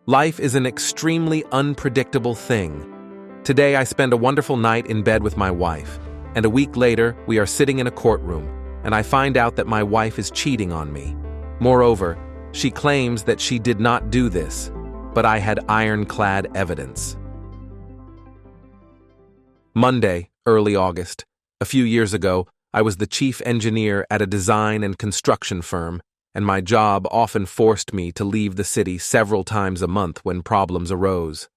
Life is an extremely unpredictable thing. Today I spend a wonderful night in bed with my wife, and a week later we are sitting in a courtroom, and I find out that my wife is cheating on me. Moreover, she claims that she did not do this, but I had ironclad evidence. Monday, early August. A few years ago, I was the chief engineer at a design and construction firm, and my job often forced me to leave the city several times a month when problems arose.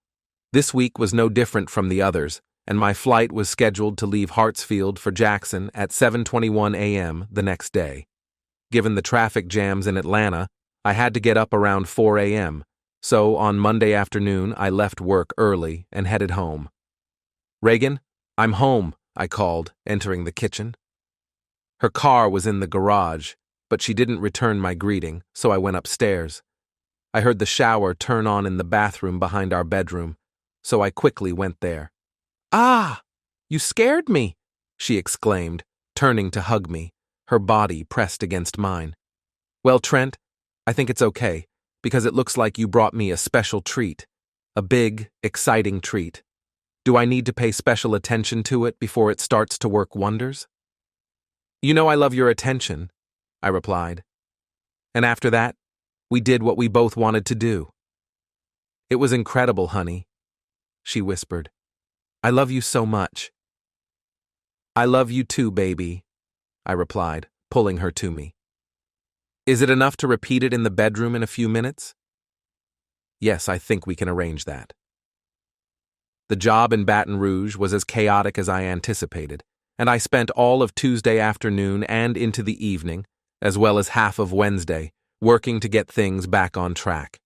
This week was no different from the others, and my flight was scheduled to leave Hartsfield for Jackson at 7:21 a.m. the next day. Given the traffic jams in Atlanta, I had to get up around 4 a.m., so on Monday afternoon I left work early and headed home. "Reagan, I'm home," I called, entering the kitchen. Her car was in the garage, but she didn't return my greeting, so I went upstairs. I heard the shower turn on in the bathroom behind our bedroom, so I quickly went there. "Ah, you scared me," she exclaimed, turning to hug me, her body pressed against mine. "Well, Trent, I think it's okay, because it looks like you brought me a special treat. A big, exciting treat. Do I need to pay special attention to it before it starts to work wonders?" "You know I love your attention," I replied. And after that, we did what we both wanted to do. "It was incredible, honey," she whispered. "I love you so much." "I love you too, baby," I replied, pulling her to me. "Is it enough to repeat it in the bedroom in a few minutes?" "Yes, I think we can arrange that." The job in Baton Rouge was as chaotic as I anticipated, and I spent all of Tuesday afternoon and into the evening, as well as half of Wednesday, working to get things back on track.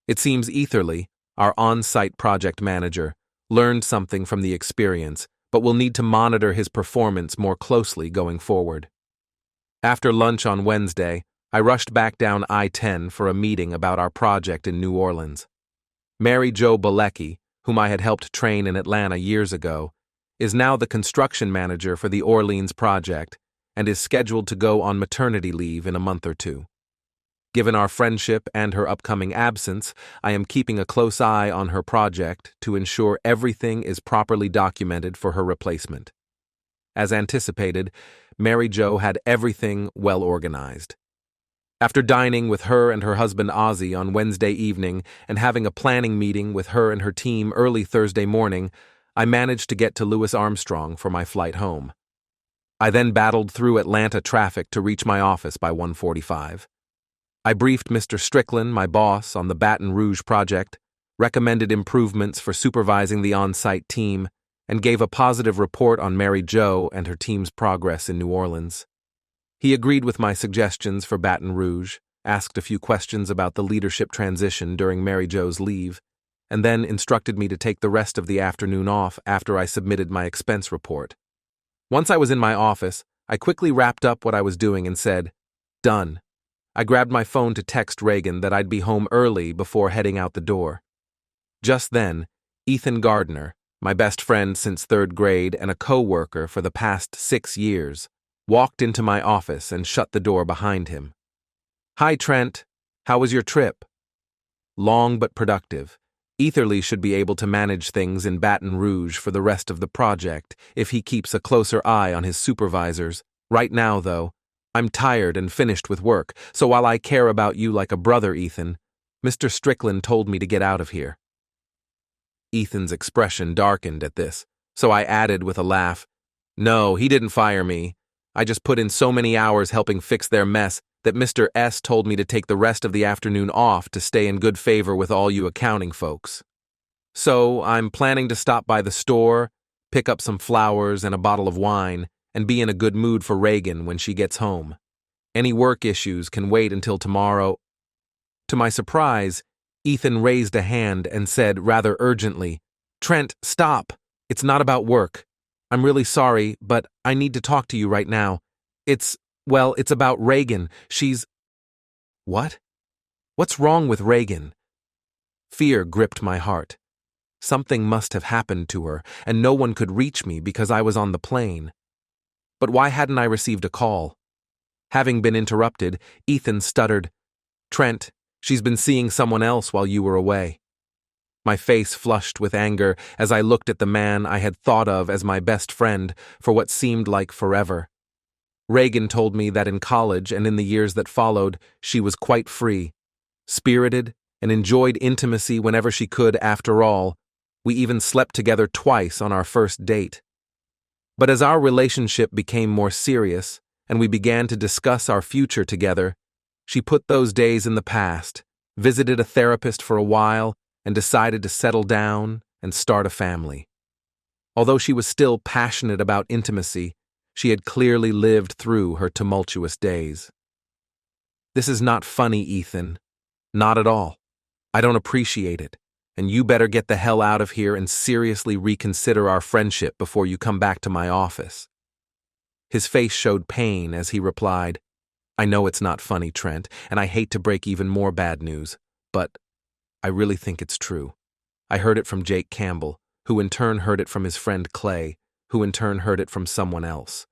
It seems Etherly, our on-site project manager, learned something from the experience, but will need to monitor his performance more closely going forward. After lunch on Wednesday, I rushed back down I-10 for a meeting about our project in New Orleans. Mary Jo Bilecki, whom I had helped train in Atlanta years ago, is now the construction manager for the Orleans project and is scheduled to go on maternity leave in a month or two. Given our friendship and her upcoming absence, I am keeping a close eye on her project to ensure everything is properly documented for her replacement. As anticipated, Mary Jo had everything well organized. After dining with her and her husband Ozzy on Wednesday evening and having a planning meeting with her and her team early Thursday morning, I managed to get to Louis Armstrong for my flight home. I then battled through Atlanta traffic to reach my office by 1:45. I briefed Mr. Strickland, my boss, on the Baton Rouge project, recommended improvements for supervising the on-site team, and gave a positive report on Mary Jo and her team's progress in New Orleans. He agreed with my suggestions for Baton Rouge, asked a few questions about the leadership transition during Mary Jo's leave, and then instructed me to take the rest of the afternoon off after I submitted my expense report. Once I was in my office, I quickly wrapped up what I was doing and said, "Done." I grabbed my phone to text Reagan that I'd be home early before heading out the door. Just then, Ethan Gardner, my best friend since third grade and a co-worker for the past 6 years, walked into my office and shut the door behind him. "Hi, Trent. How was your trip?" "Long but productive. Etherly should be able to manage things in Baton Rouge for the rest of the project if he keeps a closer eye on his supervisors. Right now, though, I'm tired and finished with work, so while I care about you like a brother, Ethan, Mr. Strickland told me to get out of here." Ethan's expression darkened at this, so I added with a laugh, "No, he didn't fire me. I just put in so many hours helping fix their mess that Mr. S told me to take the rest of the afternoon off to stay in good favor with all you accounting folks. So I'm planning to stop by the store, pick up some flowers and a bottle of wine, and be in a good mood for Reagan when she gets home. Any work issues can wait until tomorrow." To my surprise, Ethan raised a hand and said rather urgently, "Trent, stop. It's not about work. I'm really sorry, but I need to talk to you right now. It's about Reagan. She's—" "What? What's wrong with Reagan?" Fear gripped my heart. Something must have happened to her, and no one could reach me because I was on the plane. But why hadn't I received a call? Having been interrupted, Ethan stuttered, "Trent, She's been seeing someone else while you were away." My face flushed with anger as I looked at the man I had thought of as my best friend for what seemed like forever. Reagan told me that in college and in the years that followed, she was quite free, spirited, and enjoyed intimacy whenever she could. After all, we even slept together twice on our first date. But as our relationship became more serious and we began to discuss our future together, she put those days in the past, visited a therapist for a while, and decided to settle down and start a family. Although she was still passionate about intimacy, she had clearly lived through her tumultuous days. "This is not funny, Ethan. Not at all. I don't appreciate it, and you better get the hell out of here and seriously reconsider our friendship before you come back to my office." His face showed pain as he replied, "I know it's not funny, Trent, and I hate to break even more bad news, but I really think it's true. I heard it from Jake Campbell, who in turn heard it from his friend Clay, who in turn heard it from someone else.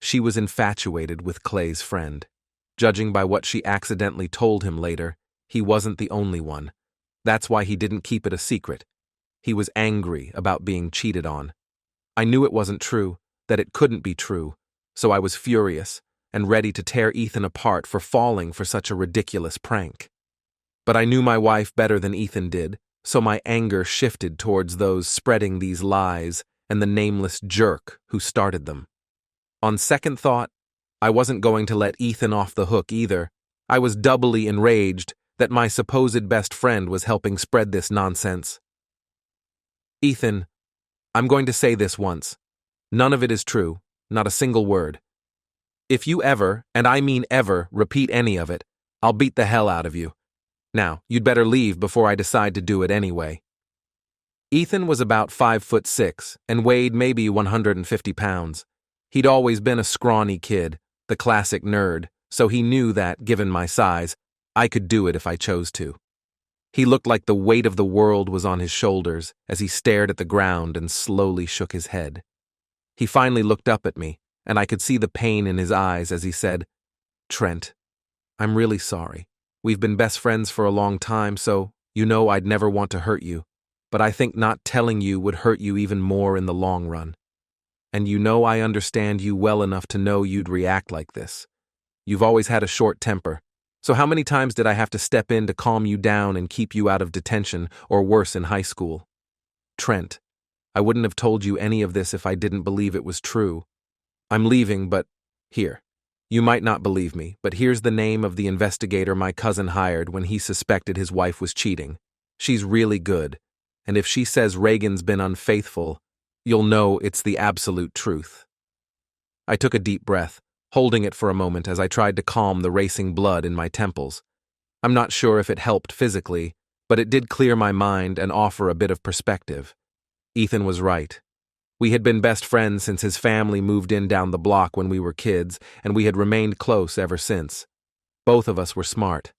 She was infatuated with Clay's friend. Judging by what she accidentally told him later, he wasn't the only one. That's why he didn't keep it a secret. He was angry about being cheated on. I knew it wasn't true, that it couldn't be true, so I was furious and ready to tear Ethan apart for falling for such a ridiculous prank. But I knew my wife better than Ethan did, so my anger shifted towards those spreading these lies and the nameless jerk who started them. On second thought, I wasn't going to let Ethan off the hook either. I was doubly enraged that my supposed best friend was helping spread this nonsense. "Ethan, I'm going to say this once. None of it is true, not a single word. If you ever, and I mean ever, repeat any of it, I'll beat the hell out of you. Now, you'd better leave before I decide to do it anyway." Ethan was about 5'6" and weighed maybe 150 pounds. He'd always been a scrawny kid, the classic nerd, so he knew that, given my size, I could do it if I chose to. He looked like the weight of the world was on his shoulders as he stared at the ground and slowly shook his head. He finally looked up at me, and I could see the pain in his eyes as he said, "Trent, I'm really sorry. We've been best friends for a long time, so you know I'd never want to hurt you. But I think not telling you would hurt you even more in the long run. And you know I understand you well enough to know you'd react like this. You've always had a short temper, so how many times did I have to step in to calm you down and keep you out of detention or worse in high school? Trent, I wouldn't have told you any of this if I didn't believe it was true. I'm leaving, but here. You might not believe me, but here's the name of the investigator my cousin hired when he suspected his wife was cheating. She's really good. And if she says Reagan's been unfaithful, you'll know it's the absolute truth." I took a deep breath, holding it for a moment as I tried to calm the racing blood in my temples. I'm not sure if it helped physically, but it did clear my mind and offer a bit of perspective. Ethan was right. We had been best friends since his family moved in down the block when we were kids, and we had remained close ever since. Both of us were smart.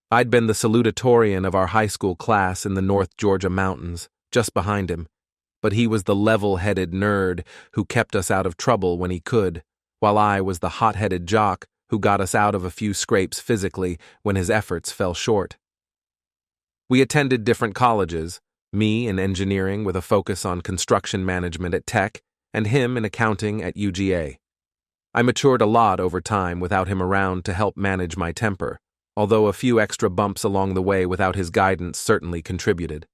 I'd been the salutatorian of our high school class in the North Georgia mountains, just behind him, but he was the level-headed nerd who kept us out of trouble when he could, while I was the hot-headed jock who got us out of a few scrapes physically when his efforts fell short. We attended different colleges, me in engineering with a focus on construction management at Tech, and him in accounting at UGA. I matured a lot over time without him around to help manage my temper, although a few extra bumps along the way without his guidance certainly contributed.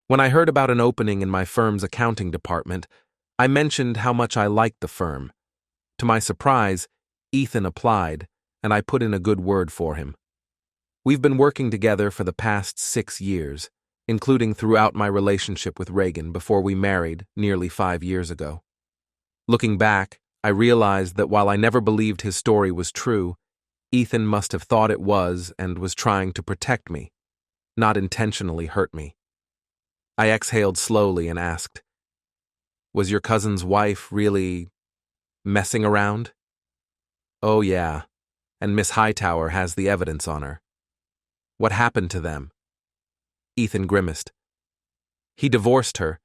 When I heard about an opening in my firm's accounting department, I mentioned how much I liked the firm. To my surprise, Ethan applied, and I put in a good word for him. We've been working together for the past 6 years, including throughout my relationship with Reagan before we married nearly 5 years ago. Looking back, I realized that while I never believed his story was true, Ethan must have thought it was and was trying to protect me, not intentionally hurt me. I exhaled slowly and asked, "Was your cousin's wife really messing around?" "Oh yeah, and Miss Hightower has the evidence on her." "What happened to them?" Ethan grimaced. "He divorced her,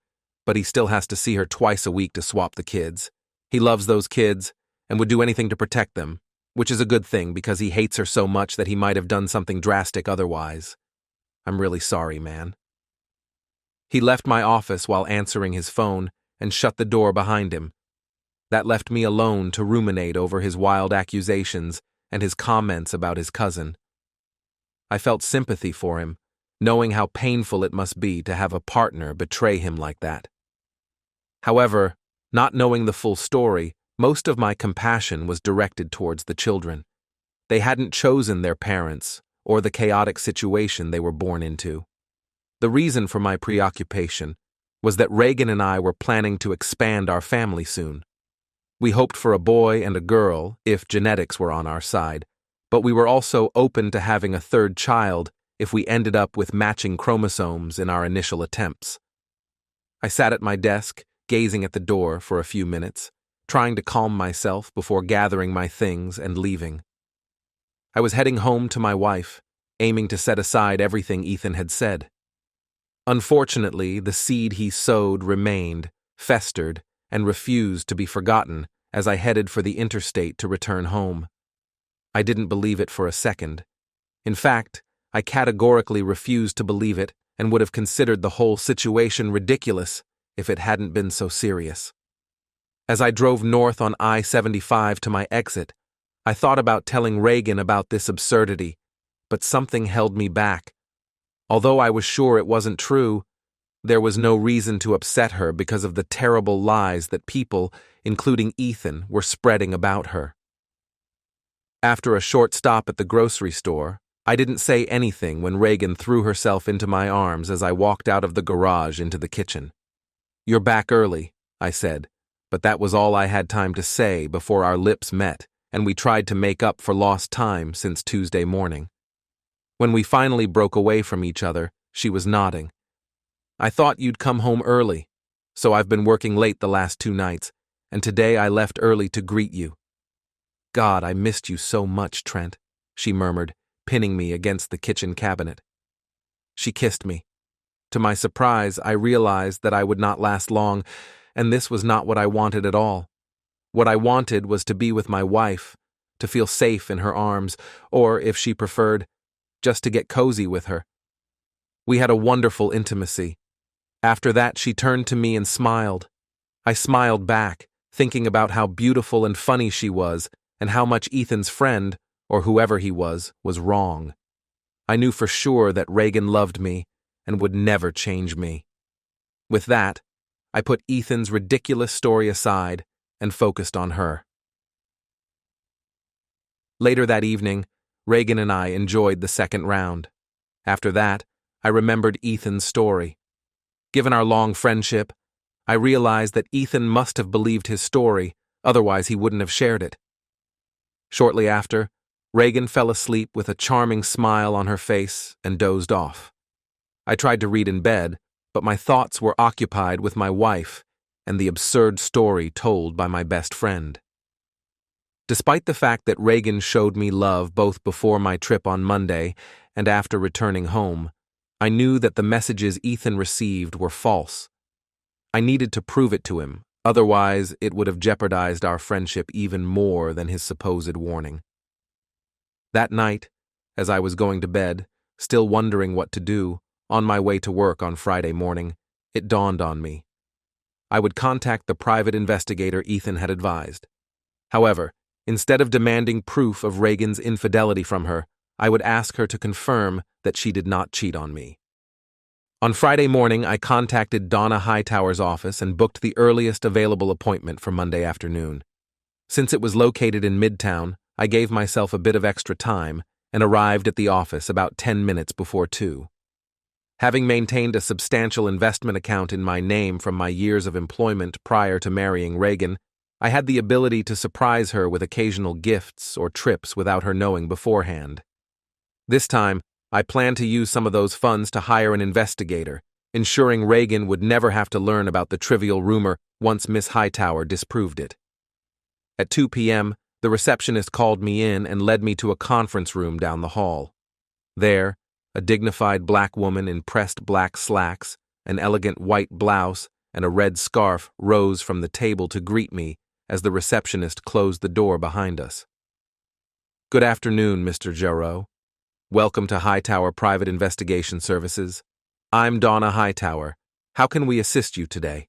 but he still has to see her twice a week to swap the kids. He loves those kids and would do anything to protect them, which is a good thing because he hates her so much that he might have done something drastic otherwise. I'm really sorry, man. He left my office while answering his phone and shut the door behind him. That left me alone to ruminate over his wild accusations and his comments about his cousin. I felt sympathy for him, knowing how painful it must be to have a partner betray him like that. However, not knowing the full story, most of my compassion was directed towards the children. They hadn't chosen their parents or the chaotic situation they were born into. The reason for my preoccupation was that Reagan and I were planning to expand our family soon. We hoped for a boy and a girl if genetics were on our side, but we were also open to having a third child if we ended up with matching chromosomes in our initial attempts. I sat at my desk, gazing at the door for a few minutes, trying to calm myself before gathering my things and leaving. I was heading home to my wife, aiming to set aside everything Ethan had said. Unfortunately, the seed he sowed remained, festered, and refused to be forgotten as I headed for the interstate to return home. I didn't believe it for a second. In fact, I categorically refused to believe it and would have considered the whole situation ridiculous if it hadn't been so serious. As I drove north on I-75 to my exit, I thought about telling Reagan about this absurdity, but something held me back. Although I was sure it wasn't true, there was no reason to upset her because of the terrible lies that people, including Ethan, were spreading about her. After a short stop at the grocery store, I didn't say anything when Reagan threw herself into my arms as I walked out of the garage into the kitchen. "You're back early," I said, but that was all I had time to say before our lips met and we tried to make up for lost time since Tuesday morning. When we finally broke away from each other, she was nodding. "I thought you'd come home early, so I've been working late the last 2 nights, and today I left early to greet you." "God, I missed you so much, Trent," she murmured, pinning me against the kitchen cabinet. She kissed me. To my surprise, I realized that I would not last long, and this was not what I wanted at all. What I wanted was to be with my wife, to feel safe in her arms, or, if she preferred, just to get cozy with her. We had a wonderful intimacy. After that, she turned to me and smiled. I smiled back, thinking about how beautiful and funny she was, and how much Ethan's friend, or whoever he was wrong. I knew for sure that Reagan loved me and would never change me. With that, I put Ethan's ridiculous story aside and focused on her. Later that evening, Reagan and I enjoyed the second round. After that, I remembered Ethan's story. Given our long friendship, I realized that Ethan must have believed his story, otherwise he wouldn't have shared it. Shortly after, Reagan fell asleep with a charming smile on her face and dozed off. I tried to read in bed, but my thoughts were occupied with my wife and the absurd story told by my best friend. Despite the fact that Reagan showed me love both before my trip on Monday and after returning home, I knew that the messages Ethan received were false. I needed to prove it to him, otherwise it would have jeopardized our friendship even more than his supposed warning. That night, as I was going to bed, still wondering what to do, on my way to work on Friday morning, it dawned on me. I would contact the private investigator Ethan had advised. However, instead of demanding proof of Reagan's infidelity from her, I would ask her to confirm that she did not cheat on me. On Friday morning, I contacted Donna Hightower's office and booked the earliest available appointment for Monday afternoon. Since it was located in Midtown, I gave myself a bit of extra time and arrived at the office about 10 minutes before 2. Having maintained a substantial investment account in my name from my years of employment prior to marrying Reagan, I had the ability to surprise her with occasional gifts or trips without her knowing beforehand. This time, I planned to use some of those funds to hire an investigator, ensuring Reagan would never have to learn about the trivial rumor once Miss Hightower disproved it. At 2 p.m., the receptionist called me in and led me to a conference room down the hall. There, a dignified black woman in pressed black slacks, an elegant white blouse, and a red scarf rose from the table to greet me as the receptionist closed the door behind us. Good afternoon, Mr. Jarreau. Welcome to Hightower Private Investigation Services. I'm Donna Hightower. How can we assist you today?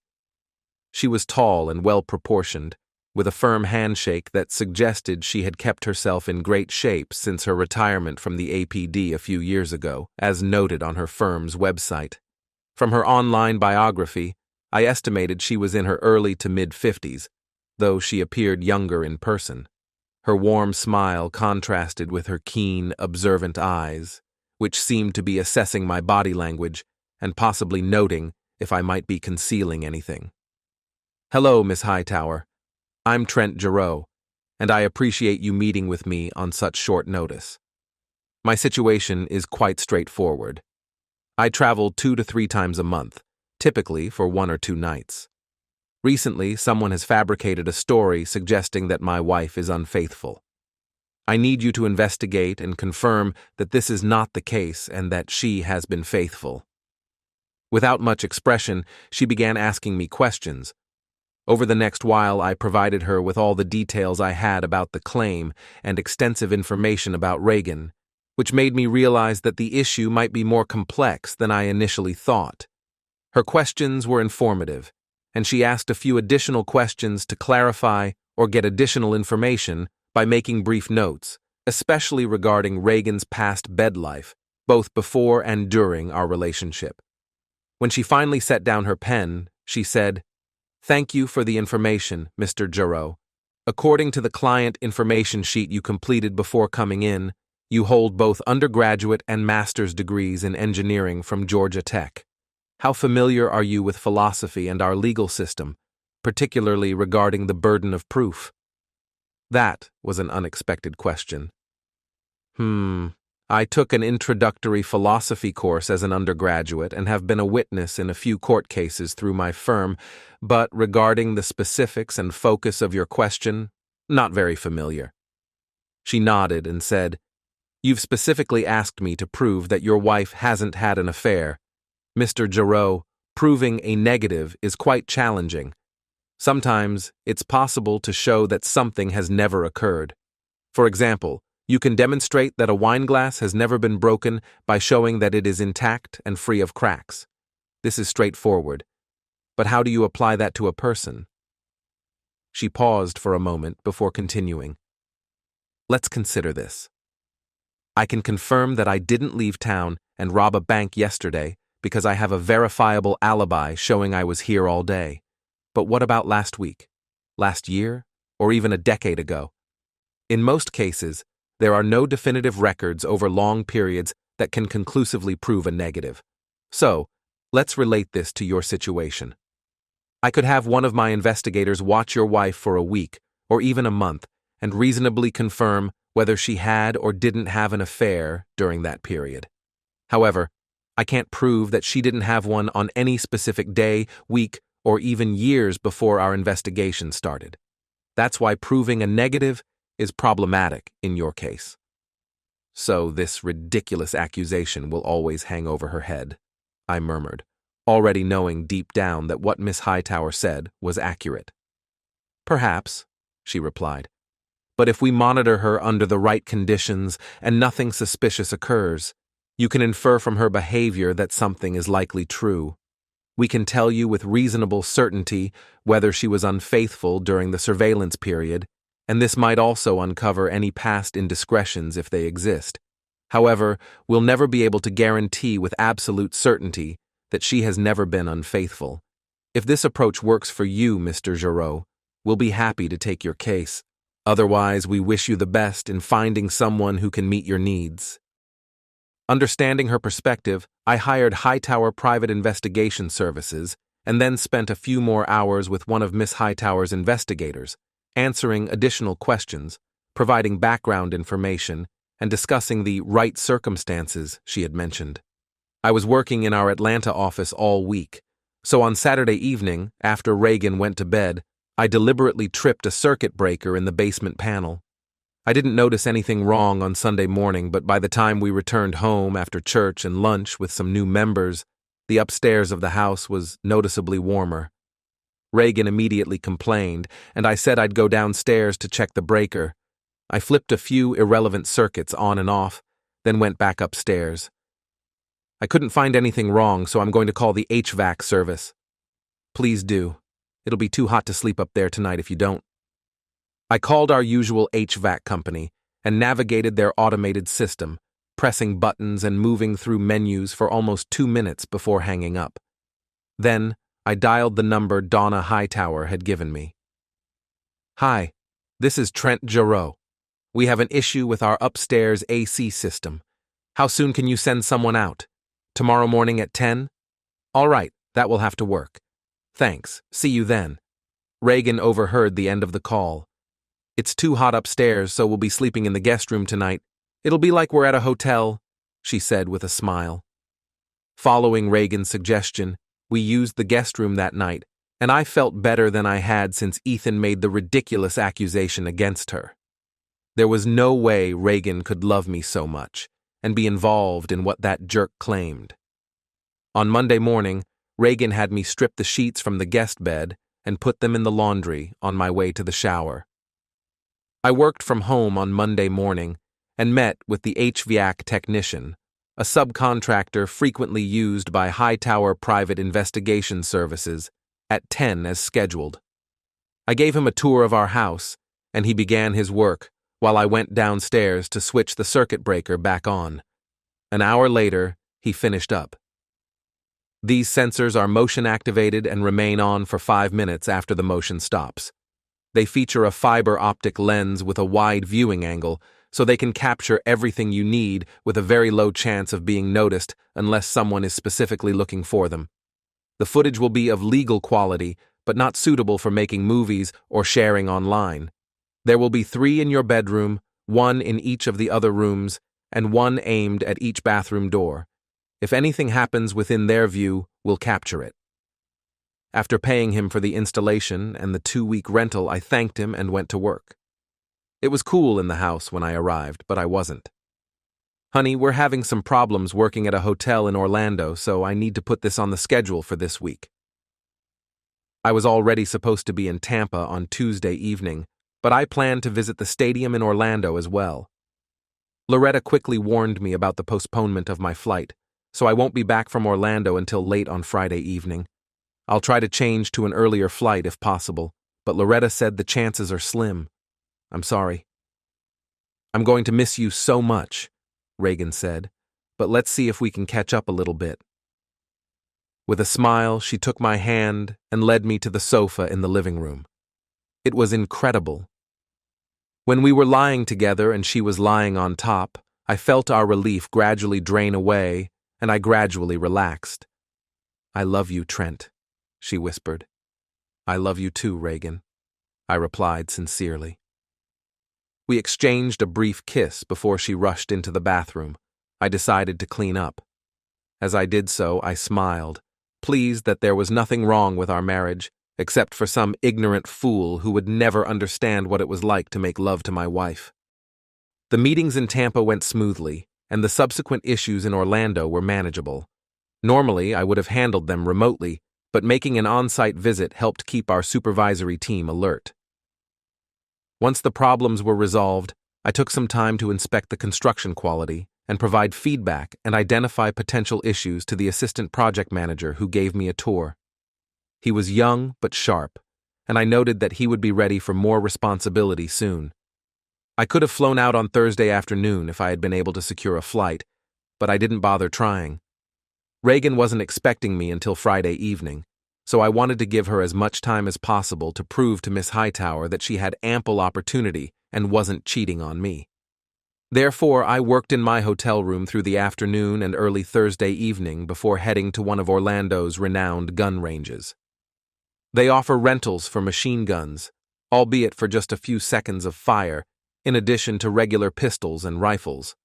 She was tall and well-proportioned, with a firm handshake that suggested she had kept herself in great shape since her retirement from the APD a few years ago, as noted on her firm's website. From her online biography, I estimated she was in her early to mid-50s, though she appeared younger in person. Her warm smile contrasted with her keen, observant eyes, which seemed to be assessing my body language and possibly noting if I might be concealing anything. Hello, Miss Hightower. I'm Trent Jarreau, and I appreciate you meeting with me on such short notice. My situation is quite straightforward. I travel 2 to 3 times a month, typically for 1 or 2 nights. Recently, someone has fabricated a story suggesting that my wife is unfaithful. I need you to investigate and confirm that this is not the case and that she has been faithful. Without much expression, she began asking me questions. Over the next while, I provided her with all the details I had about the claim and extensive information about Reagan, which made me realize that the issue might be more complex than I initially thought. Her questions were informative, and she asked a few additional questions to clarify or get additional information by making brief notes, especially regarding Reagan's past bed life, both before and during our relationship. When she finally set down her pen, she said, "Thank you for the information, Mr. Jarreau. According to the client information sheet you completed before coming in, you hold both undergraduate and master's degrees in engineering from Georgia Tech. How familiar are you with philosophy and our legal system, particularly regarding the burden of proof?" That was an unexpected question. I took an introductory philosophy course as an undergraduate and have been a witness in a few court cases through my firm, but regarding the specifics and focus of your question, not very familiar. She nodded and said, "You've specifically asked me to prove that your wife hasn't had an affair. Mr. Jarreau, proving a negative is quite challenging. Sometimes it's possible to show that something has never occurred. For example, you can demonstrate that a wine glass has never been broken by showing that it is intact and free of cracks. This is straightforward. But how do you apply that to a person?" She paused for a moment before continuing. "Let's consider this. I can confirm that I didn't leave town and rob a bank yesterday because I have a verifiable alibi showing I was here all day. But what about last week, last year, or even a decade ago? In most cases, there are no definitive records over long periods that can conclusively prove a negative. So, let's relate this to your situation. I could have one of my investigators watch your wife for a week, or even a month, and reasonably confirm whether she had or didn't have an affair during that period. However, I can't prove that she didn't have one on any specific day, week, or even years before our investigation started. That's why proving a negative is problematic in your case." "So this ridiculous accusation will always hang over her head," I murmured, already knowing deep down that what Miss Hightower said was accurate. "Perhaps," she replied. "But if we monitor her under the right conditions and nothing suspicious occurs, you can infer from her behavior that something is likely true. We can tell you with reasonable certainty whether she was unfaithful during the surveillance period, and this might also uncover any past indiscretions if they exist. However, we'll never be able to guarantee with absolute certainty that she has never been unfaithful. If this approach works for you, Mr. Jarreau, we'll be happy to take your case. Otherwise, we wish you the best in finding someone who can meet your needs." Understanding her perspective, I hired Hightower Private Investigation Services and then spent a few more hours with one of Miss Hightower's investigators, answering additional questions, providing background information, and discussing the right circumstances she had mentioned. I was working in our Atlanta office all week, so on Saturday evening, after Reagan went to bed, I deliberately tripped a circuit breaker in the basement panel. I didn't notice anything wrong on Sunday morning, but by the time we returned home after church and lunch with some new members, the upstairs of the house was noticeably warmer. Reagan immediately complained, and I said I'd go downstairs to check the breaker. I flipped a few irrelevant circuits on and off, then went back upstairs. I couldn't find anything wrong, so I'm going to call the HVAC service. Please do. It'll be too hot to sleep up there tonight if you don't. I called our usual HVAC company and navigated their automated system, pressing buttons and moving through menus for almost 2 minutes before hanging up. Then, I dialed the number Donna Hightower had given me. Hi, this is Trent Giroux. We have an issue with our upstairs AC system. How soon can you send someone out? Tomorrow morning at 10? All right, that will have to work. Thanks, see you then. Reagan overheard the end of the call. It's too hot upstairs, so we'll be sleeping in the guest room tonight. It'll be like we're at a hotel, she said with a smile. Following Reagan's suggestion, we used the guest room that night, and I felt better than I had since Ethan made the ridiculous accusation against her. There was no way Reagan could love me so much and be involved in what that jerk claimed. On Monday morning, Reagan had me strip the sheets from the guest bed and put them in the laundry on my way to the shower. I worked from home on Monday morning and met with the HVAC technician, a subcontractor frequently used by Hightower Private Investigation Services, at 10 as scheduled. I gave him a tour of our house, and he began his work while I went downstairs to switch the circuit breaker back on. An hour later, he finished up. These sensors are motion-activated and remain on for 5 minutes after the motion stops. They feature a fiber optic lens with a wide viewing angle, so they can capture everything you need with a very low chance of being noticed unless someone is specifically looking for them. The footage will be of legal quality, but not suitable for making movies or sharing online. There will be 3 in your bedroom, 1 in each of the other rooms, and 1 aimed at each bathroom door. If anything happens within their view, we'll capture it. After paying him for the installation and the 2-week rental, I thanked him and went to work. It was cool in the house when I arrived, but I wasn't. Honey, we're having some problems working at a hotel in Orlando, so I need to put this on the schedule for this week. I was already supposed to be in Tampa on Tuesday evening, but I planned to visit the stadium in Orlando as well. Loretta quickly warned me about the postponement of my flight, so I won't be back from Orlando until late on Friday evening. I'll try to change to an earlier flight if possible, but Loretta said the chances are slim. I'm sorry. I'm going to miss you so much, Reagan said, but let's see if we can catch up a little bit. With a smile, she took my hand and led me to the sofa in the living room. It was incredible. When we were lying together and she was lying on top, I felt our relief gradually drain away, and I gradually relaxed. I love you, Trent, she whispered. I love you too, Reagan, I replied sincerely. We exchanged a brief kiss before she rushed into the bathroom. I decided to clean up. As I did so, I smiled, pleased that there was nothing wrong with our marriage, except for some ignorant fool who would never understand what it was like to make love to my wife. The meetings in Tampa went smoothly, and the subsequent issues in Orlando were manageable. Normally, I would have handled them remotely, but making an on-site visit helped keep our supervisory team alert. Once the problems were resolved, I took some time to inspect the construction quality and provide feedback and identify potential issues to the assistant project manager who gave me a tour. He was young but sharp, and I noted that he would be ready for more responsibility soon. I could have flown out on Thursday afternoon if I had been able to secure a flight, but I didn't bother trying. Reagan wasn't expecting me until Friday evening, so I wanted to give her as much time as possible to prove to Miss Hightower that she had ample opportunity and wasn't cheating on me. Therefore, I worked in my hotel room through the afternoon and early Thursday evening before heading to one of Orlando's renowned gun ranges. They offer rentals for machine guns, albeit for just a few seconds of fire, in addition to regular pistols and rifles.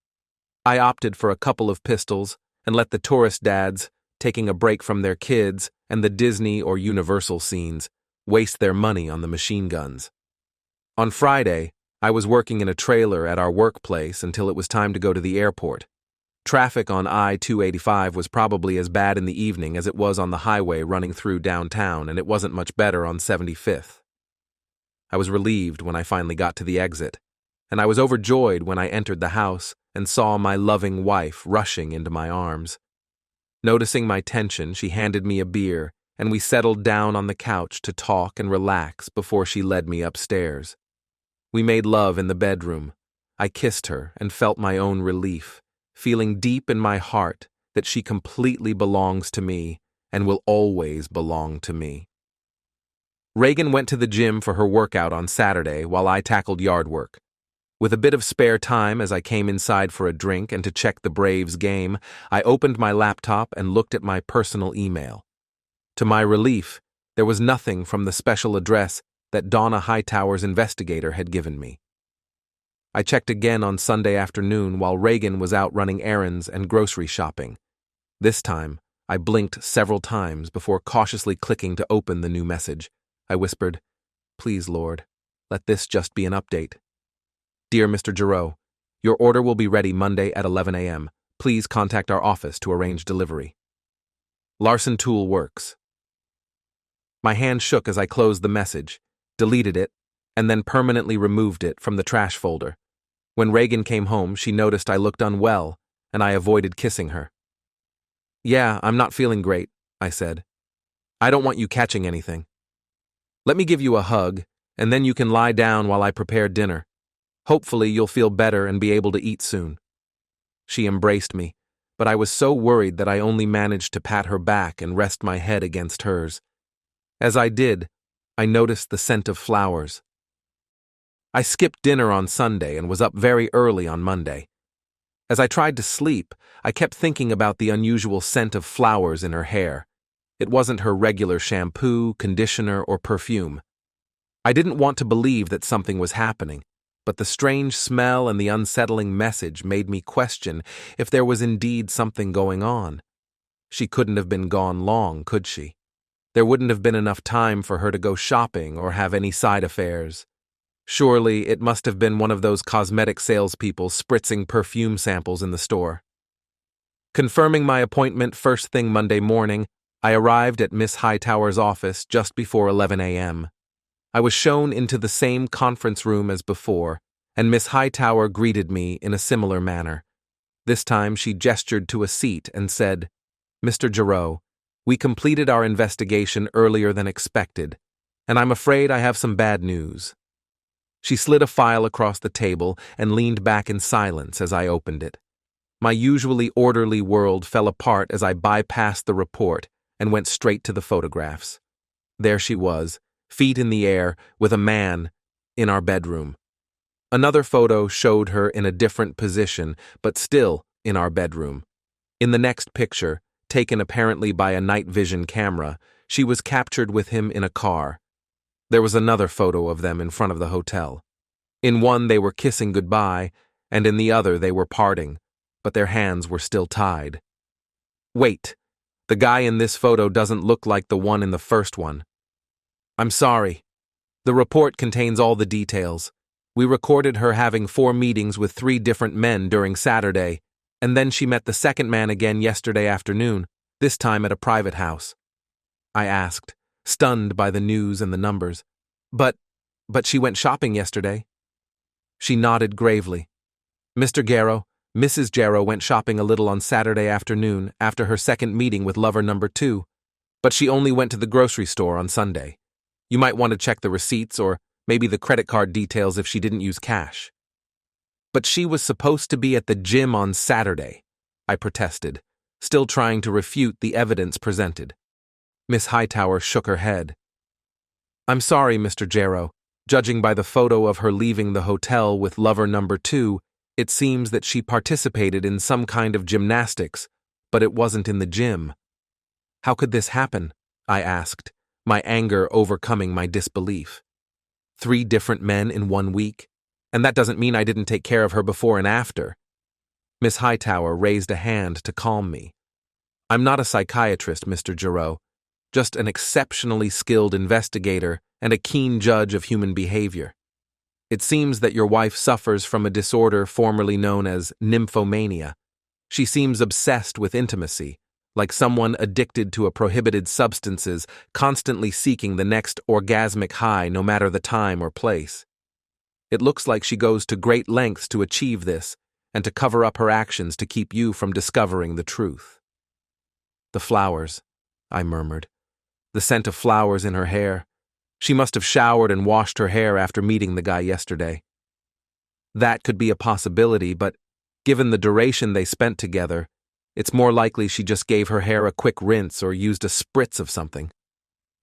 I opted for a couple of pistols and let the tourist dads, taking a break from their kids and the Disney or Universal scenes, waste their money on the machine guns. On Friday, I was working in a trailer at our workplace until it was time to go to the airport. Traffic on I-285 was probably as bad in the evening as it was on the highway running through downtown, and it wasn't much better on 75th. I was relieved when I finally got to the exit, and I was overjoyed when I entered the house and saw my loving wife rushing into my arms. Noticing my tension, she handed me a beer, and we settled down on the couch to talk and relax before she led me upstairs. We made love in the bedroom. I kissed her and felt my own relief, feeling deep in my heart that she completely belongs to me and will always belong to me. Reagan went to the gym for her workout on Saturday while I tackled yard work. With a bit of spare time as I came inside for a drink and to check the Braves game, I opened my laptop and looked at my personal email. To my relief, there was nothing from the special address that Donna Hightower's investigator had given me. I checked again on Sunday afternoon while Reagan was out running errands and grocery shopping. This time, I blinked several times before cautiously clicking to open the new message. I whispered, "Please, Lord, let this just be an update. Dear Mr. Giroux, your order will be ready Monday at 11 a.m. Please contact our office to arrange delivery. Larson Tool Works." My hand shook as I closed the message, deleted it, and then permanently removed it from the trash folder. When Reagan came home, she noticed I looked unwell, and I avoided kissing her. "Yeah, I'm not feeling great," I said. "I don't want you catching anything. Let me give you a hug, and then you can lie down while I prepare dinner. Hopefully you'll feel better and be able to eat soon." She embraced me, but I was so worried that I only managed to pat her back and rest my head against hers. As I did, I noticed the scent of flowers. I skipped dinner on Sunday and was up very early on Monday. As I tried to sleep, I kept thinking about the unusual scent of flowers in her hair. It wasn't her regular shampoo, conditioner, or perfume. I didn't want to believe that something was happening, but the strange smell and the unsettling message made me question if there was indeed something going on. She couldn't have been gone long, could she? There wouldn't have been enough time for her to go shopping or have any side affairs. Surely it must have been one of those cosmetic salespeople spritzing perfume samples in the store. Confirming my appointment first thing Monday morning, I arrived at Miss Hightower's office just before 11 a.m. I was shown into the same conference room as before, and Miss Hightower greeted me in a similar manner. This time she gestured to a seat and said, "Mr. Giroux, we completed our investigation earlier than expected, and I'm afraid I have some bad news." She slid a file across the table and leaned back in silence as I opened it. My usually orderly world fell apart as I bypassed the report and went straight to the photographs. There she was, feet in the air, with a man, in our bedroom. Another photo showed her in a different position, but still in our bedroom. In the next picture, taken apparently by a night vision camera, she was captured with him in a car. There was another photo of them in front of the hotel. In one they were kissing goodbye, and in the other they were parting, but their hands were still tied. Wait, the guy in this photo doesn't look like the one in the first one. I'm sorry. The report contains all the details. We recorded her having 4 meetings with 3 different men during Saturday, and then she met the second man again yesterday afternoon, this time at a private house. I asked, stunned by the news and the numbers. But she went shopping yesterday. She nodded gravely. Mr. Garrow, Mrs. Jarrow went shopping a little on Saturday afternoon after her second meeting with lover number 2, but she only went to the grocery store on Sunday. You might want to check the receipts or maybe the credit card details if she didn't use cash. But she was supposed to be at the gym on Saturday, I protested, still trying to refute the evidence presented. Miss Hightower shook her head. I'm sorry, Mr. Jarrow. Judging by the photo of her leaving the hotel with lover number 2, it seems that she participated in some kind of gymnastics, but it wasn't in the gym. How could this happen? I asked, my anger overcoming my disbelief. 3 different men in 1 week? And that doesn't mean I didn't take care of her before and after. Miss Hightower raised a hand to calm me. I'm not a psychiatrist, Mr. Giroux, just an exceptionally skilled investigator and a keen judge of human behavior. It seems that your wife suffers from a disorder formerly known as nymphomania. She seems obsessed with intimacy, like someone addicted to a prohibited substances, constantly seeking the next orgasmic high no matter the time or place. It looks like she goes to great lengths to achieve this and to cover up her actions to keep you from discovering the truth." "The flowers," I murmured. "The scent of flowers in her hair. She must have showered and washed her hair after meeting the guy yesterday." "That could be a possibility, but given the duration they spent together, it's more likely she just gave her hair a quick rinse or used a spritz of something.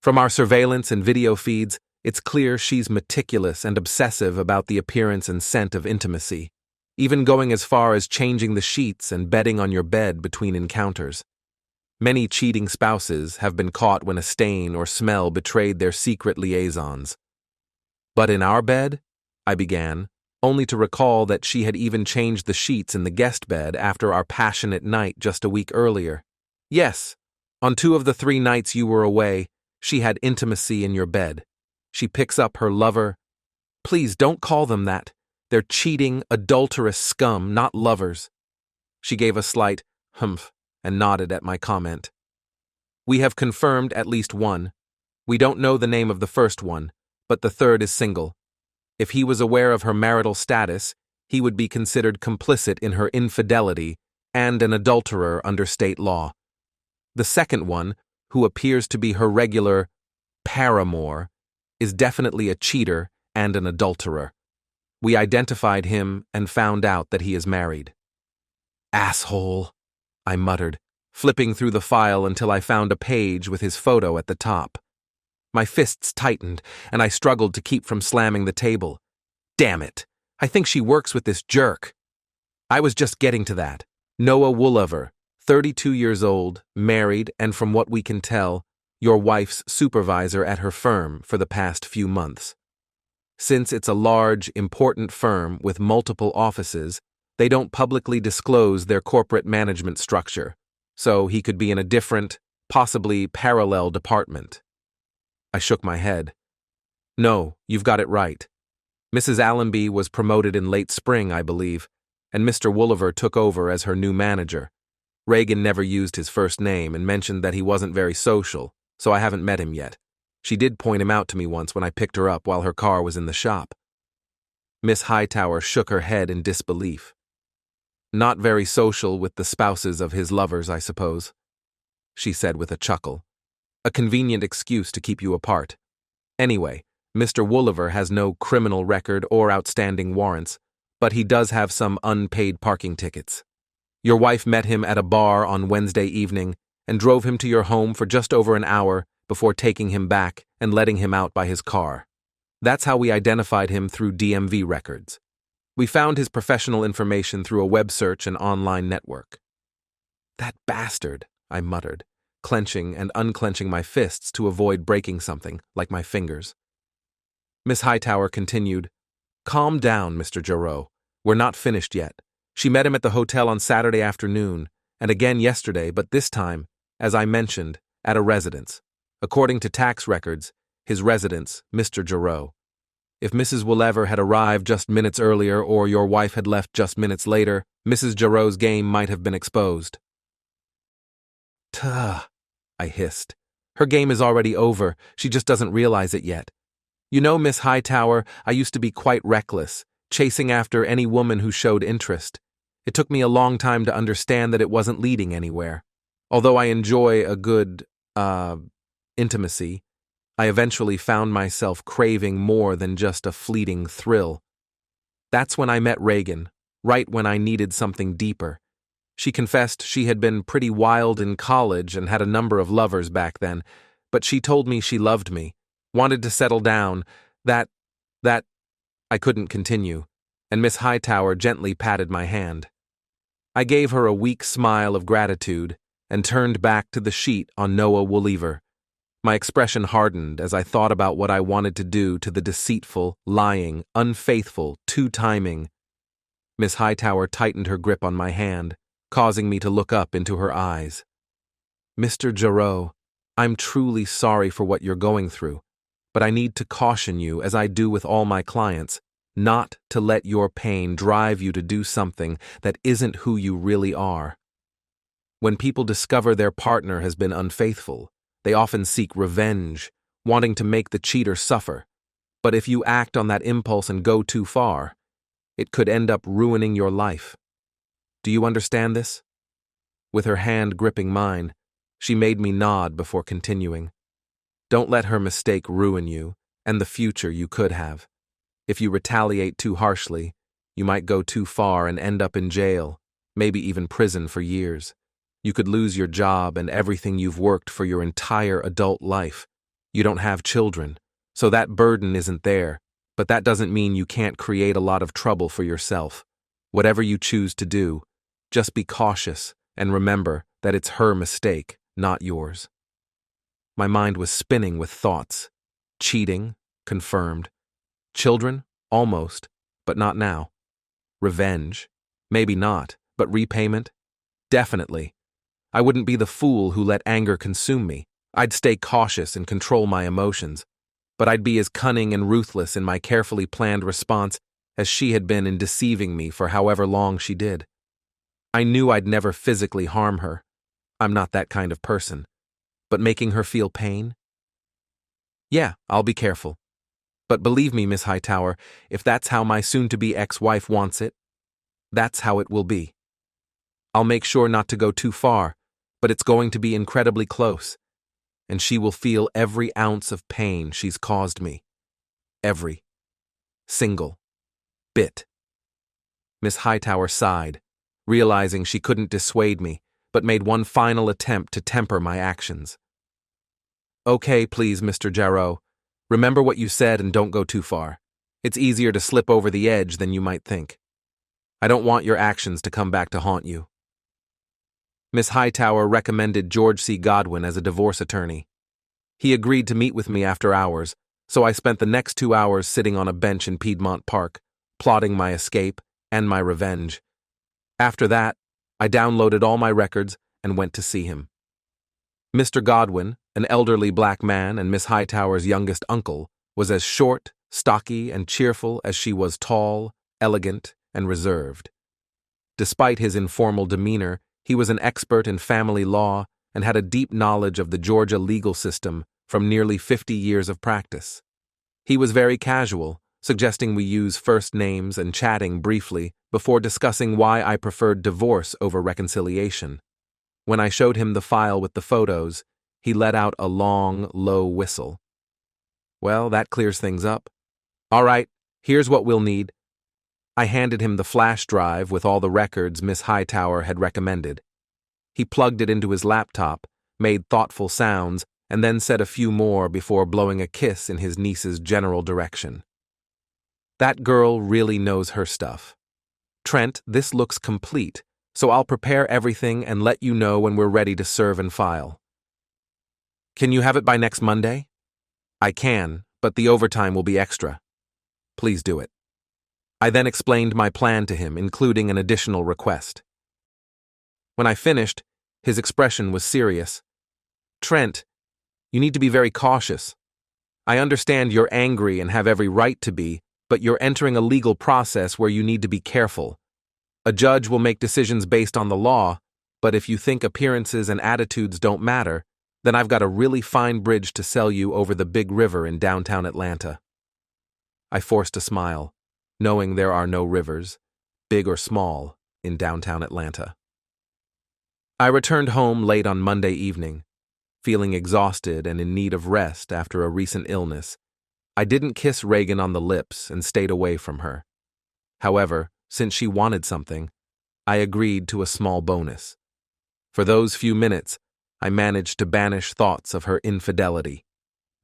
From our surveillance and video feeds, it's clear she's meticulous and obsessive about the appearance and scent of intimacy, even going as far as changing the sheets and bedding on your bed between encounters. Many cheating spouses have been caught when a stain or smell betrayed their secret liaisons. "But in our bed?" I began, only to recall that she had even changed the sheets in the guest bed after our passionate night just a week earlier. "Yes, on 2 of the 3 nights you were away, she had intimacy in your bed. She picks up her lover." "Please don't call them that. They're cheating, adulterous scum, not lovers." She gave a slight humph and nodded at my comment. "We have confirmed at least one. We don't know the name of the first one, but the third is single. If he was aware of her marital status, he would be considered complicit in her infidelity and an adulterer under state law. The second one, who appears to be her regular paramour, is definitely a cheater and an adulterer. We identified him and found out that he is married." "Asshole," I muttered, flipping through the file until I found a page with his photo at the top. My fists tightened, and I struggled to keep from slamming the table. Damn it! I think she works with this jerk. I was just getting to that. Noah Woolover, 32 years old, married, and from what we can tell, your wife's supervisor at her firm for the past few months. Since it's a large, important firm with multiple offices, they don't publicly disclose their corporate management structure, so he could be in a different, possibly parallel department. I shook my head. "No, you've got it right. Mrs. Allenby was promoted in late spring, I believe, and Mr. Woolover took over as her new manager. Reagan never used his first name and mentioned that he wasn't very social, so I haven't met him yet. She did point him out to me once when I picked her up while her car was in the shop." Miss Hightower shook her head in disbelief. "Not very social with the spouses of his lovers, I suppose," she said with a chuckle. "A convenient excuse to keep you apart. Anyway, Mr. Woolover has no criminal record or outstanding warrants, but he does have some unpaid parking tickets. Your wife met him at a bar on Wednesday evening and drove him to your home for just over an hour before taking him back and letting him out by his car. That's how we identified him through DMV records. We found his professional information through a web search and online network." "That bastard," I muttered, clenching and unclenching my fists to avoid breaking something, like my fingers. Miss Hightower continued, "Calm down, Mr. Jarreau. We're not finished yet. She met him at the hotel on Saturday afternoon, and again yesterday, but this time, as I mentioned, at a residence. According to tax records, his residence, Mr. Jarreau. If Mrs. Woolover had arrived just minutes earlier or your wife had left just minutes later, Mrs. Jarreau's game might have been exposed." "Tuh," I hissed. "Her game is already over. She just doesn't realize it yet. You know, Miss Hightower, I used to be quite reckless, chasing after any woman who showed interest. It took me a long time to understand that it wasn't leading anywhere. Although I enjoy a good, intimacy, I eventually found myself craving more than just a fleeting thrill. That's when I met Reagan, right when I needed something deeper. She confessed she had been pretty wild in college and had a number of lovers back then, but she told me she loved me, wanted to settle down, that I couldn't continue, and Miss Hightower gently patted my hand. I gave her a weak smile of gratitude and turned back to the sheet on Noah Woolover. My expression hardened as I thought about what I wanted to do to the deceitful, lying, unfaithful, two-timing. Miss Hightower tightened her grip on my hand, causing me to look up into her eyes. "Mr. Jarreau, I'm truly sorry for what you're going through, but I need to caution you, as I do with all my clients, not to let your pain drive you to do something that isn't who you really are. When people discover their partner has been unfaithful, they often seek revenge, wanting to make the cheater suffer. But if you act on that impulse and go too far, it could end up ruining your life. Do you understand this? With her hand gripping mine, she made me nod before continuing. Don't let her mistake ruin you and the future you could have. If you retaliate too harshly, you might go too far and end up in jail, maybe even prison for years. You could lose your job and everything you've worked for your entire adult life. You don't have children, so that burden isn't there, but that doesn't mean you can't create a lot of trouble for yourself. Whatever you choose to do, just be cautious and remember that it's her mistake, not yours. My mind was spinning with thoughts. Cheating, confirmed. Children, almost, but not now. Revenge, maybe not, but repayment, definitely. I wouldn't be the fool who let anger consume me. I'd stay cautious and control my emotions, but I'd be as cunning and ruthless in my carefully planned response as she had been in deceiving me for however long she did. I knew I'd never physically harm her. I'm not that kind of person. But making her feel pain? Yeah, I'll be careful. But believe me, Miss Hightower, if that's how my soon-to-be ex-wife wants it, that's how it will be. I'll make sure not to go too far, but it's going to be incredibly close, and she will feel every ounce of pain she's caused me. Every single bit. Miss Hightower sighed, realizing she couldn't dissuade me, but made one final attempt to temper my actions. Okay, please, Mr. Jarreau. Remember what you said and don't go too far. It's easier to slip over the edge than you might think. I don't want your actions to come back to haunt you. Miss Hightower recommended George C. Godwin as a divorce attorney. He agreed to meet with me after hours, so I spent the next 2 hours sitting on a bench in Piedmont Park, plotting my escape and my revenge. After that, I downloaded all my records and went to see him. Mr. Godwin, an elderly black man and Miss Hightower's youngest uncle, was as short, stocky, and cheerful as she was tall, elegant, and reserved. Despite his informal demeanor, he was an expert in family law and had a deep knowledge of the Georgia legal system from nearly 50 years of practice. He was very casual, suggesting we use first names and chatting briefly before discussing why I preferred divorce over reconciliation. When I showed him the file with the photos, he let out a long, low whistle. Well, that clears things up. All right, here's what we'll need. I handed him the flash drive with all the records Miss Hightower had recommended. He plugged it into his laptop, made thoughtful sounds, and then said a few more before blowing a kiss in his niece's general direction. That girl really knows her stuff. Trent, this looks complete, so I'll prepare everything and let you know when we're ready to serve and file. Can you have it by next Monday? I can, but the overtime will be extra. Please do it. I then explained my plan to him, including an additional request. When I finished, his expression was serious. Trent, you need to be very cautious. I understand you're angry and have every right to be, but you're entering a legal process where you need to be careful. A judge will make decisions based on the law, but if you think appearances and attitudes don't matter, then I've got a really fine bridge to sell you over the big river in downtown Atlanta. I forced a smile, knowing there are no rivers, big or small, in downtown Atlanta. I returned home late on Monday evening, feeling exhausted and in need of rest after a recent illness. I didn't kiss Reagan on the lips and stayed away from her. However, since she wanted something, I agreed to a small bonus. For those few minutes, I managed to banish thoughts of her infidelity.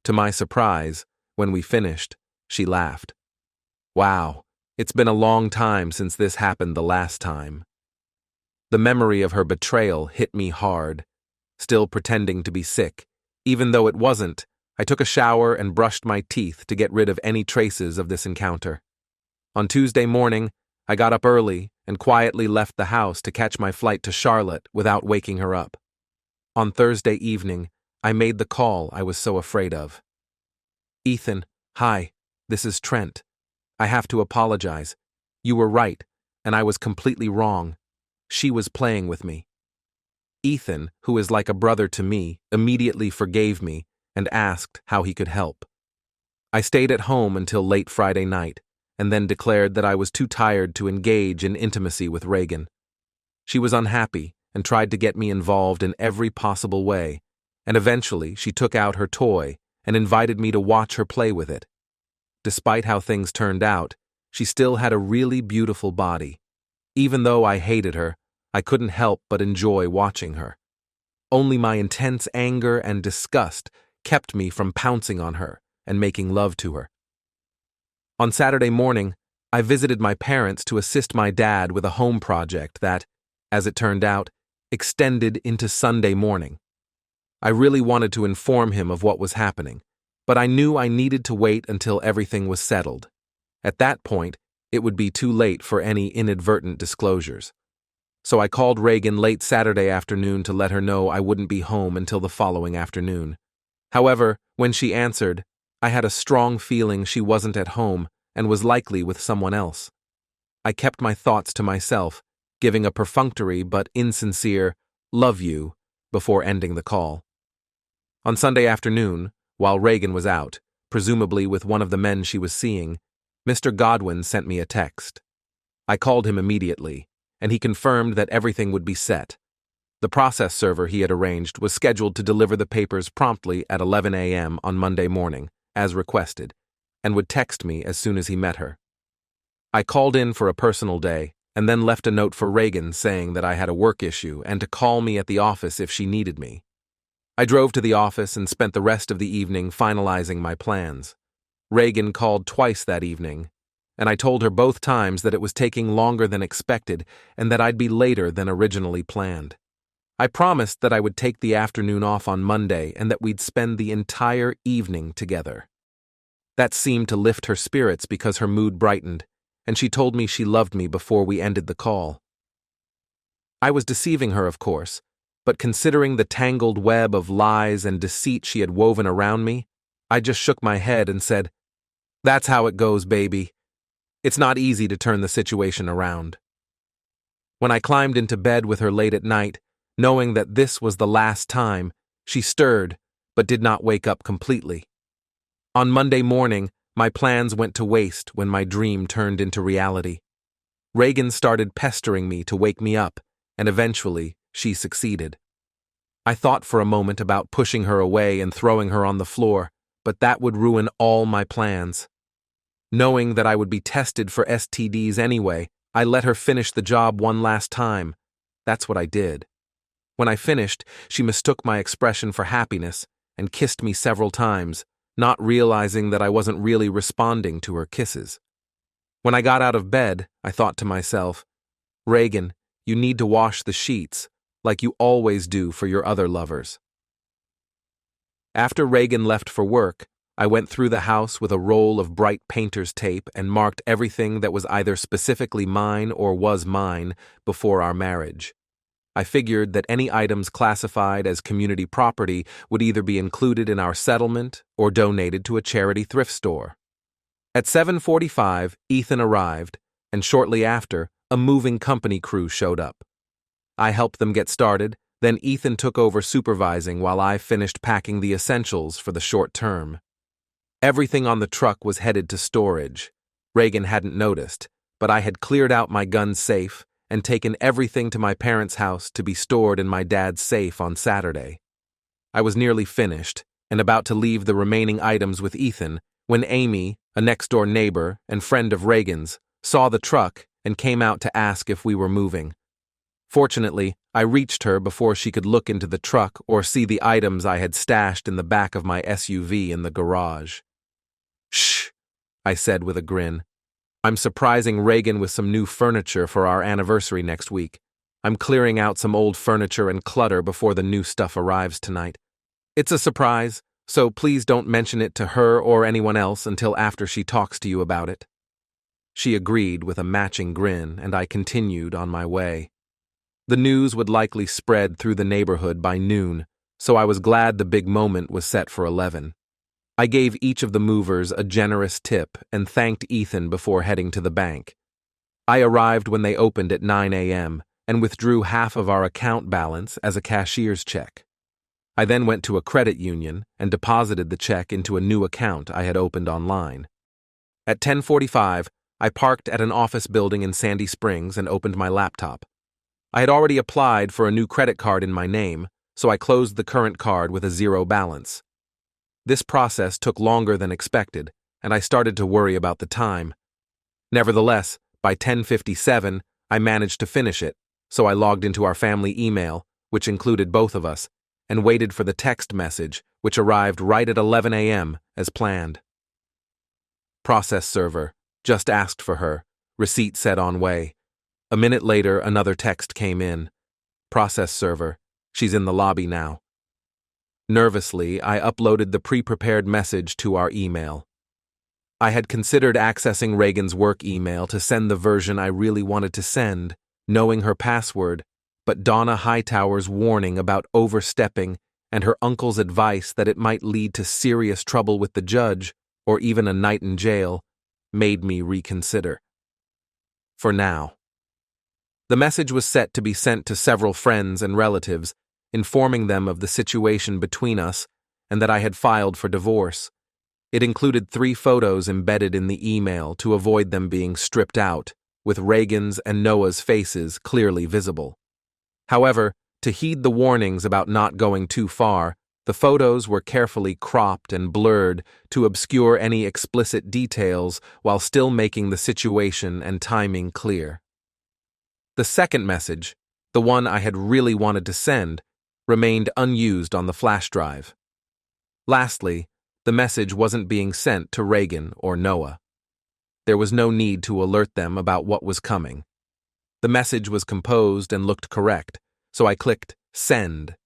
To my surprise, when we finished, she laughed. Wow, it's been a long time since this happened the last time. The memory of her betrayal hit me hard. Still pretending to be sick, even though it wasn't, I took a shower and brushed my teeth to get rid of any traces of this encounter. On Tuesday morning, I got up early and quietly left the house to catch my flight to Charlotte without waking her up. On Thursday evening, I made the call I was so afraid of. Ethan, hi, this is Trent. I have to apologize. You were right, and I was completely wrong. She was playing with me. Ethan, who is like a brother to me, immediately forgave me and asked how he could help. I stayed at home until late Friday night, and then declared that I was too tired to engage in intimacy with Reagan. She was unhappy and tried to get me involved in every possible way, and eventually she took out her toy and invited me to watch her play with it. Despite how things turned out, she still had a really beautiful body. Even though I hated her, I couldn't help but enjoy watching her. Only my intense anger and disgust kept me from pouncing on her and making love to her. On Saturday morning, I visited my parents to assist my dad with a home project that, as it turned out, extended into Sunday morning. I really wanted to inform him of what was happening, but I knew I needed to wait until everything was settled. At that point, it would be too late for any inadvertent disclosures. So I called Reagan late Saturday afternoon to let her know I wouldn't be home until the following afternoon. However, when she answered, I had a strong feeling she wasn't at home and was likely with someone else. I kept my thoughts to myself, giving a perfunctory but insincere "love you" before ending the call. On Sunday afternoon, while Reagan was out, presumably with one of the men she was seeing, Mr. Godwin sent me a text. I called him immediately, and he confirmed that everything would be set. The process server he had arranged was scheduled to deliver the papers promptly at 11 a.m. on Monday morning, as requested, and would text me as soon as he met her. I called in for a personal day, and then left a note for Reagan saying that I had a work issue and to call me at the office if she needed me. I drove to the office and spent the rest of the evening finalizing my plans. Reagan called twice that evening, and I told her both times that it was taking longer than expected and that I'd be later than originally planned. I promised that I would take the afternoon off on Monday and that we'd spend the entire evening together. That seemed to lift her spirits because her mood brightened, and she told me she loved me before we ended the call. I was deceiving her, of course, but considering the tangled web of lies and deceit she had woven around me, I just shook my head and said, "That's how it goes, baby. It's not easy to turn the situation around." When I climbed into bed with her late at night, knowing that this was the last time, she stirred, but did not wake up completely. On Monday morning, my plans went to waste when my dream turned into reality. Reagan started pestering me to wake me up, and eventually, she succeeded. I thought for a moment about pushing her away and throwing her on the floor, but that would ruin all my plans. Knowing that I would be tested for STDs anyway, I let her finish the job one last time. That's what I did. When I finished, she mistook my expression for happiness and kissed me several times, not realizing that I wasn't really responding to her kisses. When I got out of bed, I thought to myself, "Reagan, you need to wash the sheets, like you always do for your other lovers." After Reagan left for work, I went through the house with a roll of bright painter's tape and marked everything that was either specifically mine or was mine before our marriage. I figured that any items classified as community property would either be included in our settlement or donated to a charity thrift store. At 7:45, Ethan arrived, and shortly after, a moving company crew showed up. I helped them get started, then Ethan took over supervising while I finished packing the essentials for the short term. Everything on the truck was headed to storage. Reagan hadn't noticed, but I had cleared out my gun's safe and taken everything to my parents' house to be stored in my dad's safe on Saturday. I was nearly finished and about to leave the remaining items with Ethan when Amy, a next-door neighbor and friend of Reagan's, saw the truck and came out to ask if we were moving. Fortunately, I reached her before she could look into the truck or see the items I had stashed in the back of my SUV in the garage. "Shh," I said with a grin. "I'm surprising Reagan with some new furniture for our anniversary next week. I'm clearing out some old furniture and clutter before the new stuff arrives tonight. It's a surprise, so please don't mention it to her or anyone else until after she talks to you about it." She agreed with a matching grin, and I continued on my way. The news would likely spread through the neighborhood by noon, so I was glad the big moment was set for 11. I gave each of the movers a generous tip and thanked Ethan before heading to the bank. I arrived when they opened at 9 a.m. and withdrew half of our account balance as a cashier's check. I then went to a credit union and deposited the check into a new account I had opened online. At 10:45, I parked at an office building in Sandy Springs and opened my laptop. I had already applied for a new credit card in my name, so I closed the current card with a zero balance. This process took longer than expected, and I started to worry about the time. Nevertheless, by 10:57, I managed to finish it, so I logged into our family email, which included both of us, and waited for the text message, which arrived right at 11 a.m. as planned. Process server, just asked for her, receipt said on way. A minute later, another text came in. Process server, she's in the lobby now. Nervously, I uploaded the pre-prepared message to our email. I had considered accessing Reagan's work email to send the version I really wanted to send, knowing her password, but Donna Hightower's warning about overstepping and her uncle's advice that it might lead to serious trouble with the judge or even a night in jail made me reconsider. For now. The message was set to be sent to several friends and relatives, informing them of the situation between us and that I had filed for divorce. It included 3 photos embedded in the email to avoid them being stripped out, with Reagan's and Noah's faces clearly visible. However, to heed the warnings about not going too far, the photos were carefully cropped and blurred to obscure any explicit details while still making the situation and timing clear. The second message, the one I had really wanted to send, remained unused on the flash drive. Lastly, the message wasn't being sent to Reagan or Noah. There was no need to alert them about what was coming. The message was composed and looked correct, so I clicked Send.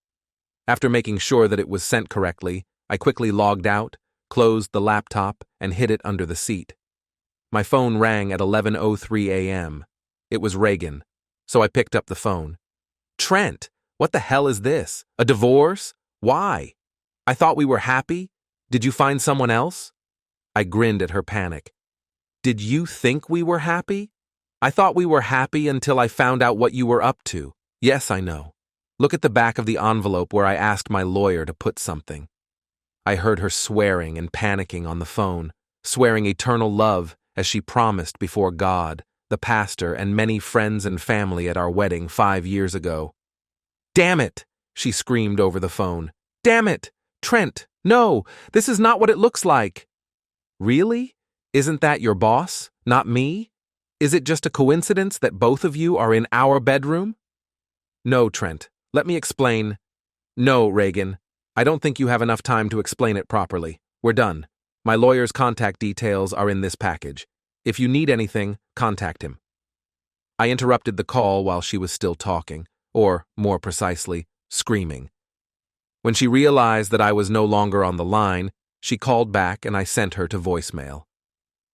After making sure that it was sent correctly, I quickly logged out, closed the laptop, and hid it under the seat. My phone rang at 11:03 a.m. It was Reagan, so I picked up the phone. "Trent, what the hell is this? A divorce? Why? I thought we were happy. Did you find someone else?" I grinned at her panic. "Did you think we were happy? I thought we were happy until I found out what you were up to. Yes, I know. Look at the back of the envelope where I asked my lawyer to put something." I heard her swearing and panicking on the phone, swearing eternal love as she promised before God, the pastor, and many friends and family at our wedding 5 years ago. "Damn it!" she screamed over the phone. "Damn it! Trent, no, this is not what it looks like." "Really? Isn't that your boss, not me? Is it just a coincidence that both of you are in our bedroom?" "No, Trent. Let me explain." "No, Reagan. I don't think you have enough time to explain it properly. We're done. My lawyer's contact details are in this package. If you need anything, contact him." I interrupted the call while she was still talking, or, more precisely, screaming. When she realized that I was no longer on the line, she called back and I sent her to voicemail.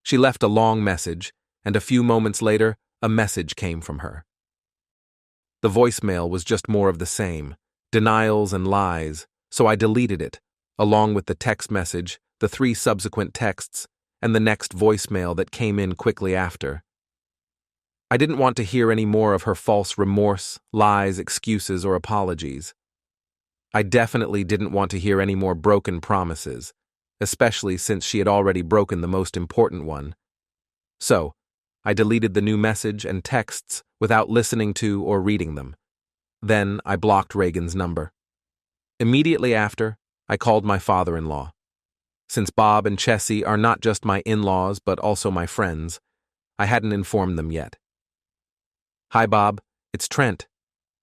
She left a long message, and a few moments later, a message came from her. The voicemail was just more of the same, denials and lies, so I deleted it, along with the text message, the 3 subsequent texts, and the next voicemail that came in quickly after. I didn't want to hear any more of her false remorse, lies, excuses, or apologies. I definitely didn't want to hear any more broken promises, especially since she had already broken the most important one. So, I deleted the new message and texts without listening to or reading them. Then I blocked Reagan's number. Immediately after, I called my father-in-law. Since Bob and Chessie are not just my in-laws but also my friends, I hadn't informed them yet. "Hi, Bob. It's Trent.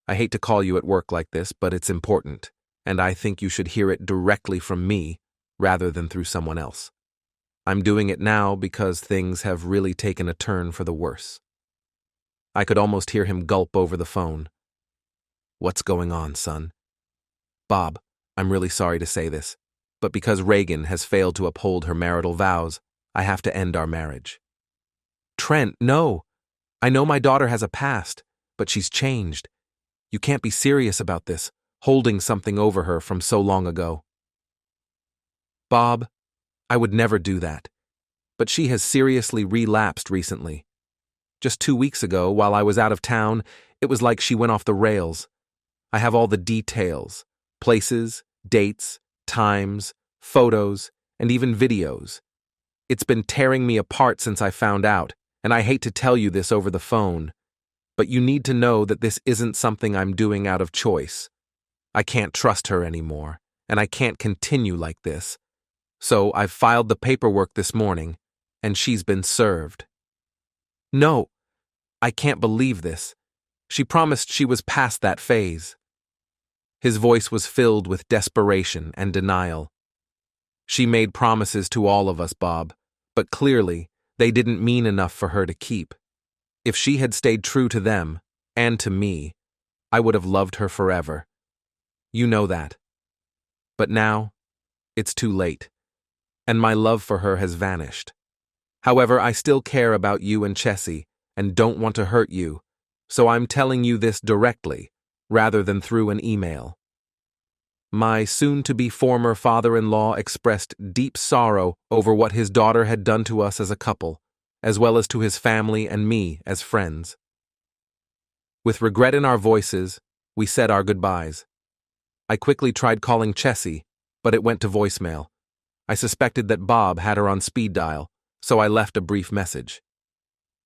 I hate to call you at work like this, but it's important, and I think you should hear it directly from me rather than through someone else. I'm doing it now because things have really taken a turn for the worse." I could almost hear him gulp over the phone. "What's going on, son?" "Bob, I'm really sorry to say this, but because Reagan has failed to uphold her marital vows, I have to end our marriage." "Trent, no. I know my daughter has a past, but she's changed. You can't be serious about this, holding something over her from so long ago." "Bob, I would never do that, but she has seriously relapsed recently. Just 2 weeks ago, while I was out of town, it was like she went off the rails. I have all the details, places, dates, times, photos, and even videos. It's been tearing me apart since I found out, and I hate to tell you this over the phone, but you need to know that this isn't something I'm doing out of choice. I can't trust her anymore, and I can't continue like this. So I've filed the paperwork this morning, and she's been served. No, I can't believe this. She promised she was past that phase. His voice was filled with desperation and denial. She made promises to all of us, Bob, but clearly they didn't mean enough for her to keep. If she had stayed true to them, and to me, I would have loved her forever. You know that. But now, it's too late, and my love for her has vanished. However, I still care about you and Chessie, and don't want to hurt you, so I'm telling you this directly, rather than through an email. My soon-to-be former father-in-law expressed deep sorrow over what his daughter had done to us as a couple, as well as to his family and me as friends. With regret in our voices, we said our goodbyes. I quickly tried calling Chessie, but it went to voicemail. I suspected that Bob had her on speed dial, so I left a brief message.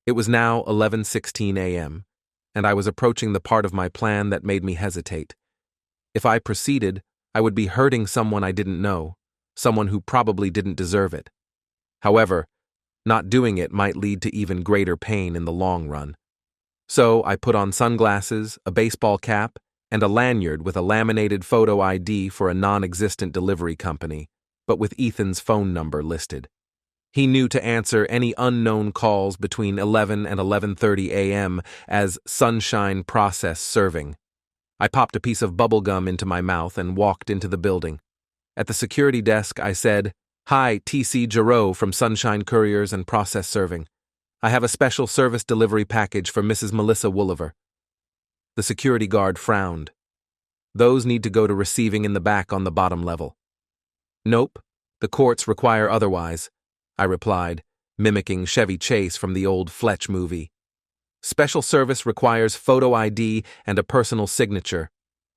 It was now 11:16 a.m., and I was approaching the part of my plan that made me hesitate. If I proceeded, I would be hurting someone I didn't know, someone who probably didn't deserve it. However, not doing it might lead to even greater pain in the long run. So I put on sunglasses, a baseball cap, and a lanyard with a laminated photo ID for a non-existent delivery company, but with Ethan's phone number listed. He knew to answer any unknown calls between 11 and 11:30 a.m. as Sunshine Process Serving. I popped a piece of bubble gum into my mouth and walked into the building. At the security desk, I said, "Hi, T.C. Giroux from Sunshine Couriers and Process Serving. I have a special service delivery package for Mrs. Melissa Wooliver." The security guard frowned. "Those need to go to receiving in the back on the bottom level." "Nope, the courts require otherwise," I replied, mimicking Chevy Chase from the old Fletch movie. "Special service requires photo ID and a personal signature.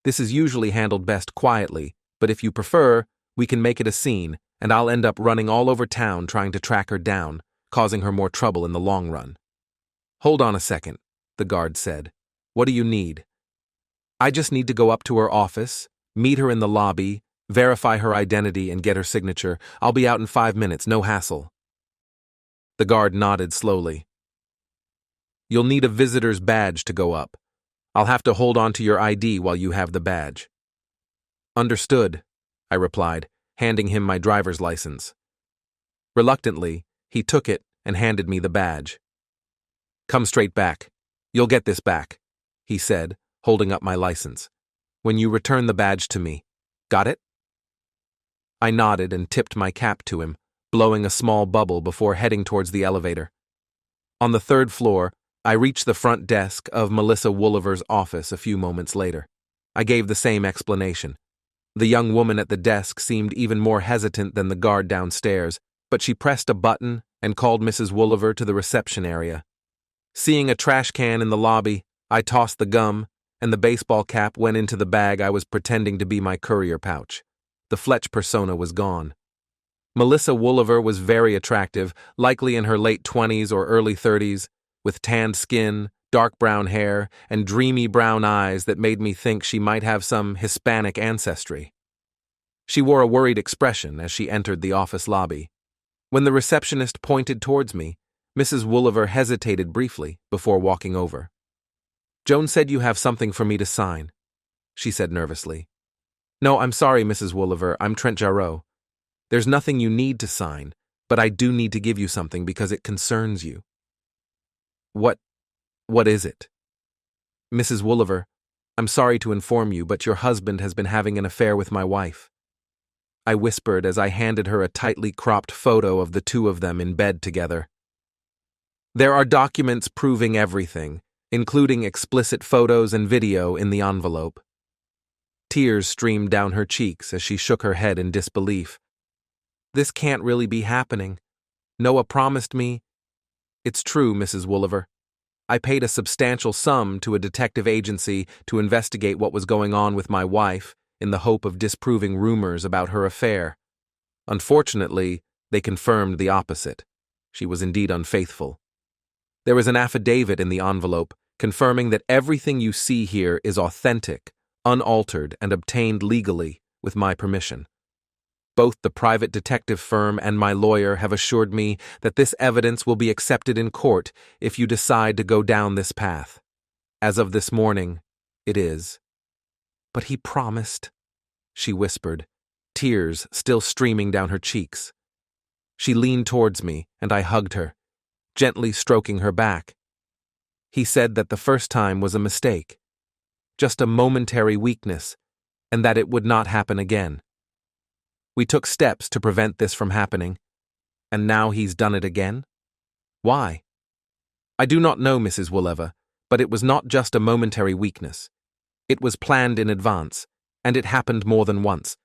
This is usually handled best quietly, but if you prefer, we can make it a scene, and I'll end up running all over town trying to track her down, causing her more trouble in the long run." "Hold on a second," the guard said. "What do you need?" "I just need to go up to her office, meet her in the lobby, verify her identity, and get her signature. I'll be out in 5 minutes, no hassle." The guard nodded slowly. "You'll need a visitor's badge to go up. I'll have to hold on to your ID while you have the badge." "Understood," I replied, handing him my driver's license. Reluctantly, he took it and handed me the badge. "Come straight back. You'll get this back," he said, holding up my license, "when you return the badge to me. Got it?" I nodded and tipped my cap to him, blowing a small bubble before heading towards the elevator. On the 3rd floor, I reached the front desk of Melissa Wooliver's office a few moments later. I gave the same explanation. The young woman at the desk seemed even more hesitant than the guard downstairs, but she pressed a button and called Mrs. Wooliver to the reception area. Seeing a trash can in the lobby, I tossed the gum, and the baseball cap went into the bag I was pretending to be my courier pouch. The Fletch persona was gone. Melissa Wooliver was very attractive, likely in her late 20s or early 30s, with tanned skin, dark brown hair, and dreamy brown eyes that made me think she might have some Hispanic ancestry. She wore a worried expression as she entered the office lobby. When the receptionist pointed towards me, Mrs. Wooliver hesitated briefly before walking over. "Joan said you have something for me to sign," she said nervously. "No, I'm sorry, Mrs. Wooliver, I'm Trent Jarreau. There's nothing you need to sign, but I do need to give you something because it concerns you." What is it?" "Mrs. Wooliver, I'm sorry to inform you, but your husband has been having an affair with my wife," I whispered as I handed her a tightly cropped photo of the two of them in bed together. "There are documents proving everything, including explicit photos and video in the envelope." Tears streamed down her cheeks as she shook her head in disbelief. "This can't really be happening. Noah promised me—" "It's true, Mrs. Wooliver. I paid a substantial sum to a detective agency to investigate what was going on with my wife, in the hope of disproving rumors about her affair. Unfortunately, they confirmed the opposite. She was indeed unfaithful. There is an affidavit in the envelope confirming that everything you see here is authentic, unaltered, and obtained legally with my permission. Both the private detective firm and my lawyer have assured me that this evidence will be accepted in court if you decide to go down this path. As of this morning, it is. But he promised, she whispered, tears still streaming down her cheeks. She leaned towards me, and I hugged her, gently stroking her back. He said that the first time was a mistake, just a momentary weakness, and that it would not happen again. We took steps to prevent this from happening, and now he's done it again? Why? I do not know, Mrs. Wooleva, but it was not just a momentary weakness. It was planned in advance, and it happened more than once.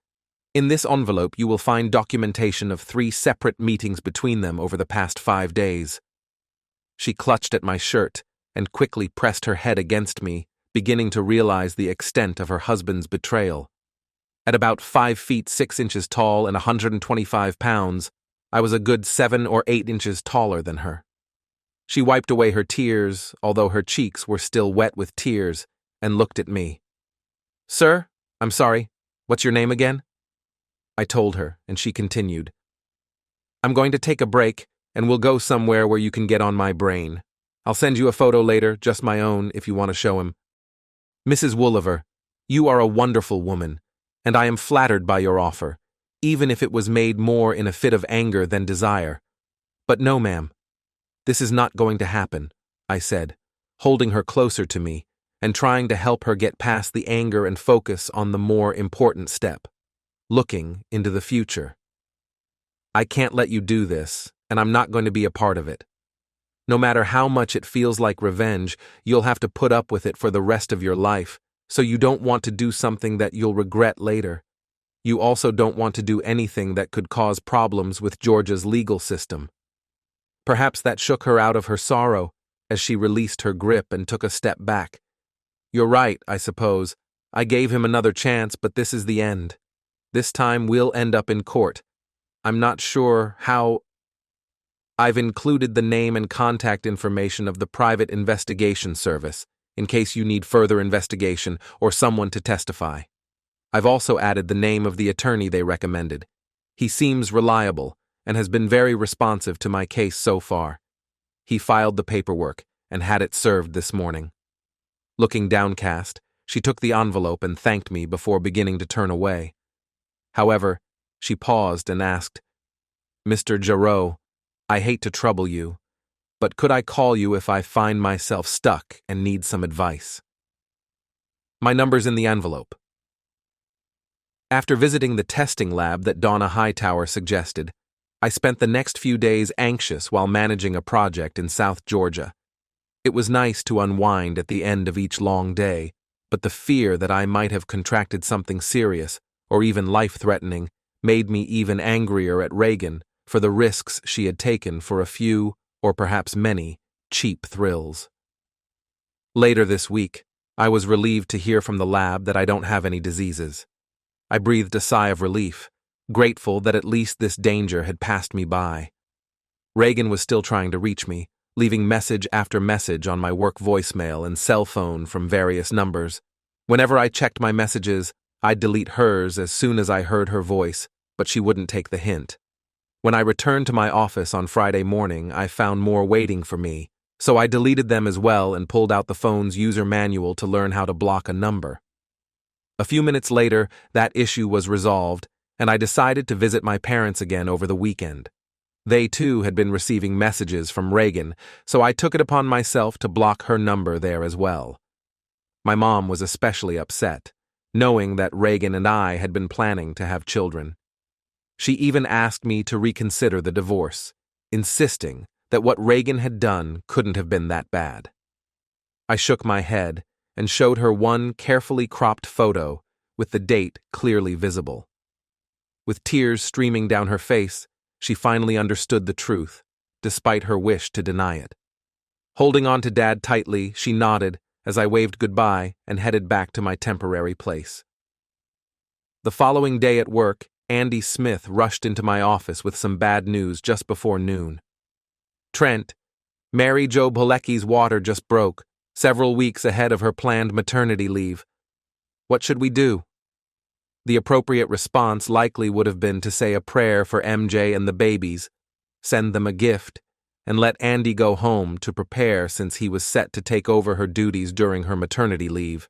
In this envelope you will find documentation of 3 separate meetings between them over the past 5 days. She clutched at my shirt and quickly pressed her head against me, beginning to realize the extent of her husband's betrayal. At about 5 feet 6 inches tall and 125 pounds, I was a good 7 or 8 inches taller than her. She wiped away her tears, although her cheeks were still wet with tears, and looked at me. Sir, I'm sorry, what's your name again? I told her, and she continued. I'm going to take a break, and we'll go somewhere where you can get on my brain. I'll send you a photo later, just my own, if you want to show him. Mrs. Wooleva, you are a wonderful woman, and I am flattered by your offer, even if it was made more in a fit of anger than desire. But no, ma'am, this is not going to happen, I said, holding her closer to me and trying to help her get past the anger and focus on the more important step, looking into the future. I can't let you do this, and I'm not going to be a part of it. No matter how much it feels like revenge, you'll have to put up with it for the rest of your life, so you don't want to do something that you'll regret later. You also don't want to do anything that could cause problems with Georgia's legal system. Perhaps that shook her out of her sorrow as she released her grip and took a step back. You're right, I suppose. I gave him another chance, but this is the end. This time we'll end up in court. I'm not sure how. I've included the name and contact information of the Private Investigation Service, in case you need further investigation or someone to testify. I've also added the name of the attorney they recommended. He seems reliable and has been very responsive to my case so far. He filed the paperwork and had it served this morning. Looking downcast, she took the envelope and thanked me before beginning to turn away. However, she paused and asked, Mr. Jarreau, I hate to trouble you, but could I call you if I find myself stuck and need some advice? My number's in the envelope. After visiting the testing lab that Donna Hightower suggested, I spent the next few days anxious while managing a project in South Georgia. It was nice to unwind at the end of each long day, but the fear that I might have contracted something serious, or even life-threatening, made me even angrier at Reagan for the risks she had taken for a few, or perhaps many, cheap thrills. Later this week, I was relieved to hear from the lab that I don't have any diseases. I breathed a sigh of relief, grateful that at least this danger had passed me by. Reagan was still trying to reach me, leaving message after message on my work voicemail and cell phone from various numbers. Whenever I checked my messages, I'd delete hers as soon as I heard her voice, but she wouldn't take the hint. When I returned to my office on Friday morning, I found more waiting for me, so I deleted them as well and pulled out the phone's user manual to learn how to block a number. A few minutes later, that issue was resolved, and I decided to visit my parents again over the weekend. They too had been receiving messages from Reagan, so I took it upon myself to block her number there as well. My mom was especially upset, knowing that Reagan and I had been planning to have children. She even asked me to reconsider the divorce, insisting that what Reagan had done couldn't have been that bad. I shook my head and showed her one carefully cropped photo with the date clearly visible. With tears streaming down her face, she finally understood the truth, despite her wish to deny it. Holding on to Dad tightly, she nodded as I waved goodbye and headed back to my temporary place. The following day at work, Andy Smith rushed into my office with some bad news just before noon. Trent, Mary Jo Bolecki's water just broke, several weeks ahead of her planned maternity leave. What should we do? The appropriate response likely would have been to say a prayer for MJ and the babies, send them a gift, and let Andy go home to prepare since he was set to take over her duties during her maternity leave.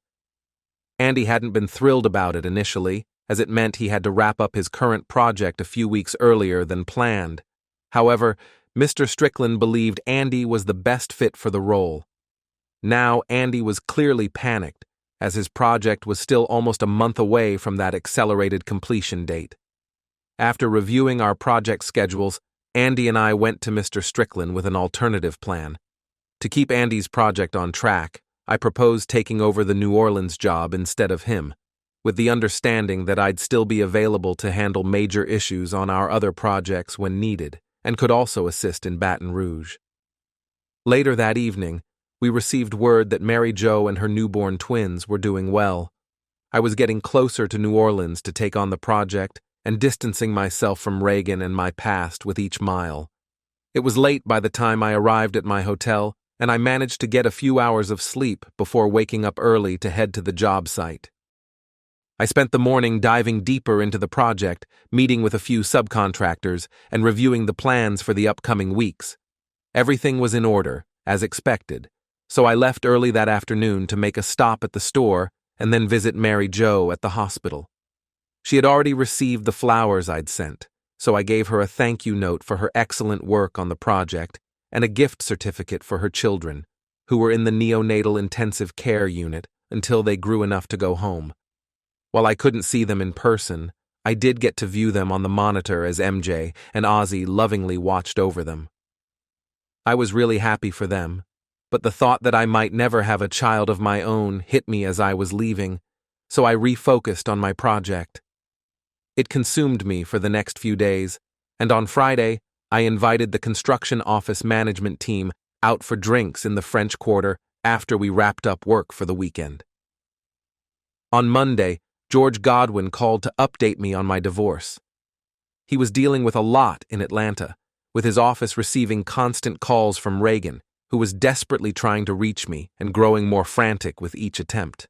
Andy hadn't been thrilled about it initially, as it meant he had to wrap up his current project a few weeks earlier than planned. However, Mr. Strickland believed Andy was the best fit for the role. Now Andy was clearly panicked, as his project was still almost a month away from that accelerated completion date. After reviewing our project schedules, Andy and I went to Mr. Strickland with an alternative plan. To keep Andy's project on track, I proposed taking over the New Orleans job instead of him, with the understanding that I'd still be available to handle major issues on our other projects when needed, and could also assist in Baton Rouge. Later that evening, we received word that Mary Jo and her newborn twins were doing well. I was getting closer to New Orleans to take on the project and distancing myself from Reagan and my past with each mile. It was late by the time I arrived at my hotel, and I managed to get a few hours of sleep before waking up early to head to the job site. I spent the morning diving deeper into the project, meeting with a few subcontractors, and reviewing the plans for the upcoming weeks. Everything was in order, as expected, so I left early that afternoon to make a stop at the store and then visit Mary Jo at the hospital. She had already received the flowers I'd sent, so I gave her a thank you note for her excellent work on the project and a gift certificate for her children, who were in the neonatal intensive care unit until they grew enough to go home. While I couldn't see them in person, I did get to view them on the monitor as MJ and Ozzy lovingly watched over them. I was really happy for them, but the thought that I might never have a child of my own hit me as I was leaving, so I refocused on my project. It consumed me for the next few days, and on Friday, I invited the construction office management team out for drinks in the French Quarter after we wrapped up work for the weekend. On Monday, George Godwin called to update me on my divorce. He was dealing with a lot in Atlanta, with his office receiving constant calls from Reagan, who was desperately trying to reach me and growing more frantic with each attempt.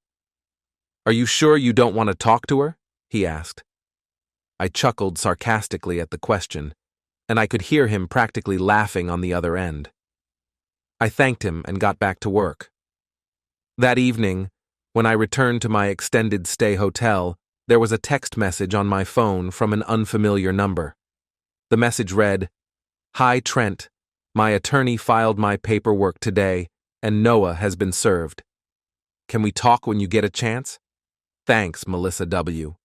"Are you sure you don't want to talk to her?" he asked. I chuckled sarcastically at the question, and I could hear him practically laughing on the other end. I thanked him and got back to work. That evening, when I returned to my extended stay hotel, there was a text message on my phone from an unfamiliar number. The message read, "Hi Trent, my attorney filed my paperwork today, and Noah has been served. Can we talk when you get a chance? Thanks, Melissa W."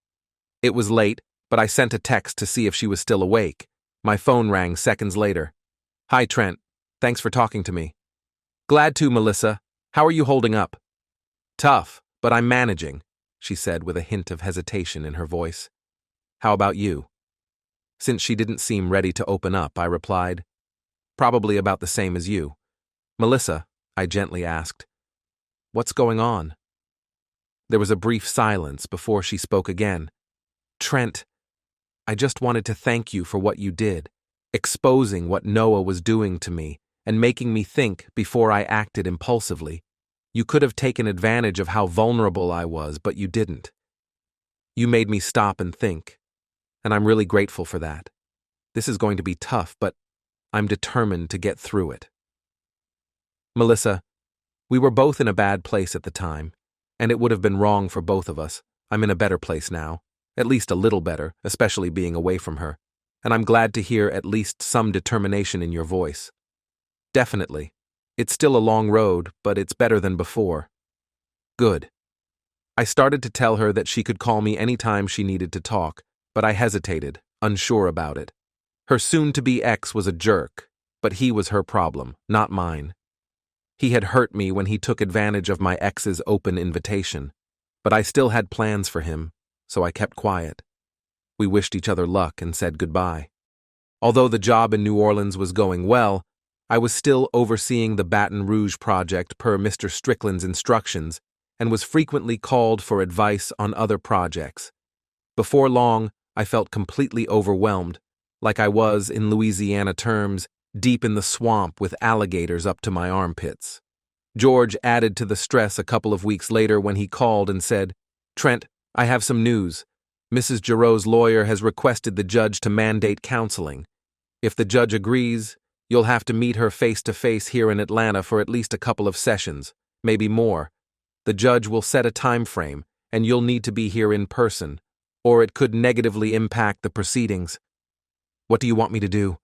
It was late, but I sent a text to see if she was still awake. My phone rang seconds later. "Hi Trent, thanks for talking to me." "Glad to, Melissa. How are you holding up?" "Tough, but I'm managing," she said with a hint of hesitation in her voice. "How about you?" Since she didn't seem ready to open up, I replied, "Probably about the same as you." "Melissa," I gently asked, "what's going on?" There was a brief silence before she spoke again. "Trent, I just wanted to thank you for what you did, exposing what Noah was doing to me and making me think before I acted impulsively. You could have taken advantage of how vulnerable I was, but you didn't. You made me stop and think, and I'm really grateful for that. This is going to be tough, but I'm determined to get through it." Melissa, we were both in a bad place at the time, and it would have been wrong for both of us. I'm in a better place now. At least a little better, especially being away from her, and I'm glad to hear at least some determination in your voice. Definitely. It's still a long road, but it's better than before. Good. I started to tell her that she could call me anytime she needed to talk, but I hesitated, unsure about it. Her soon-to-be ex was a jerk, but he was her problem, not mine. He had hurt me when he took advantage of my ex's open invitation, but I still had plans for him, so I kept quiet. We wished each other luck and said goodbye. Although the job in New Orleans was going well, I was still overseeing the Baton Rouge project per Mr. Strickland's instructions and was frequently called for advice on other projects. Before long, I felt completely overwhelmed, like I was, in Louisiana terms, deep in the swamp with alligators up to my armpits. George added to the stress a couple of weeks later when he called and said, "Trent, I have some news. Mrs. Giroux's lawyer has requested the judge to mandate counseling. If the judge agrees, you'll have to meet her face-to-face here in Atlanta for at least a couple of sessions, maybe more. The judge will set a time frame, and you'll need to be here in person, or it could negatively impact the proceedings. What do you want me to do?"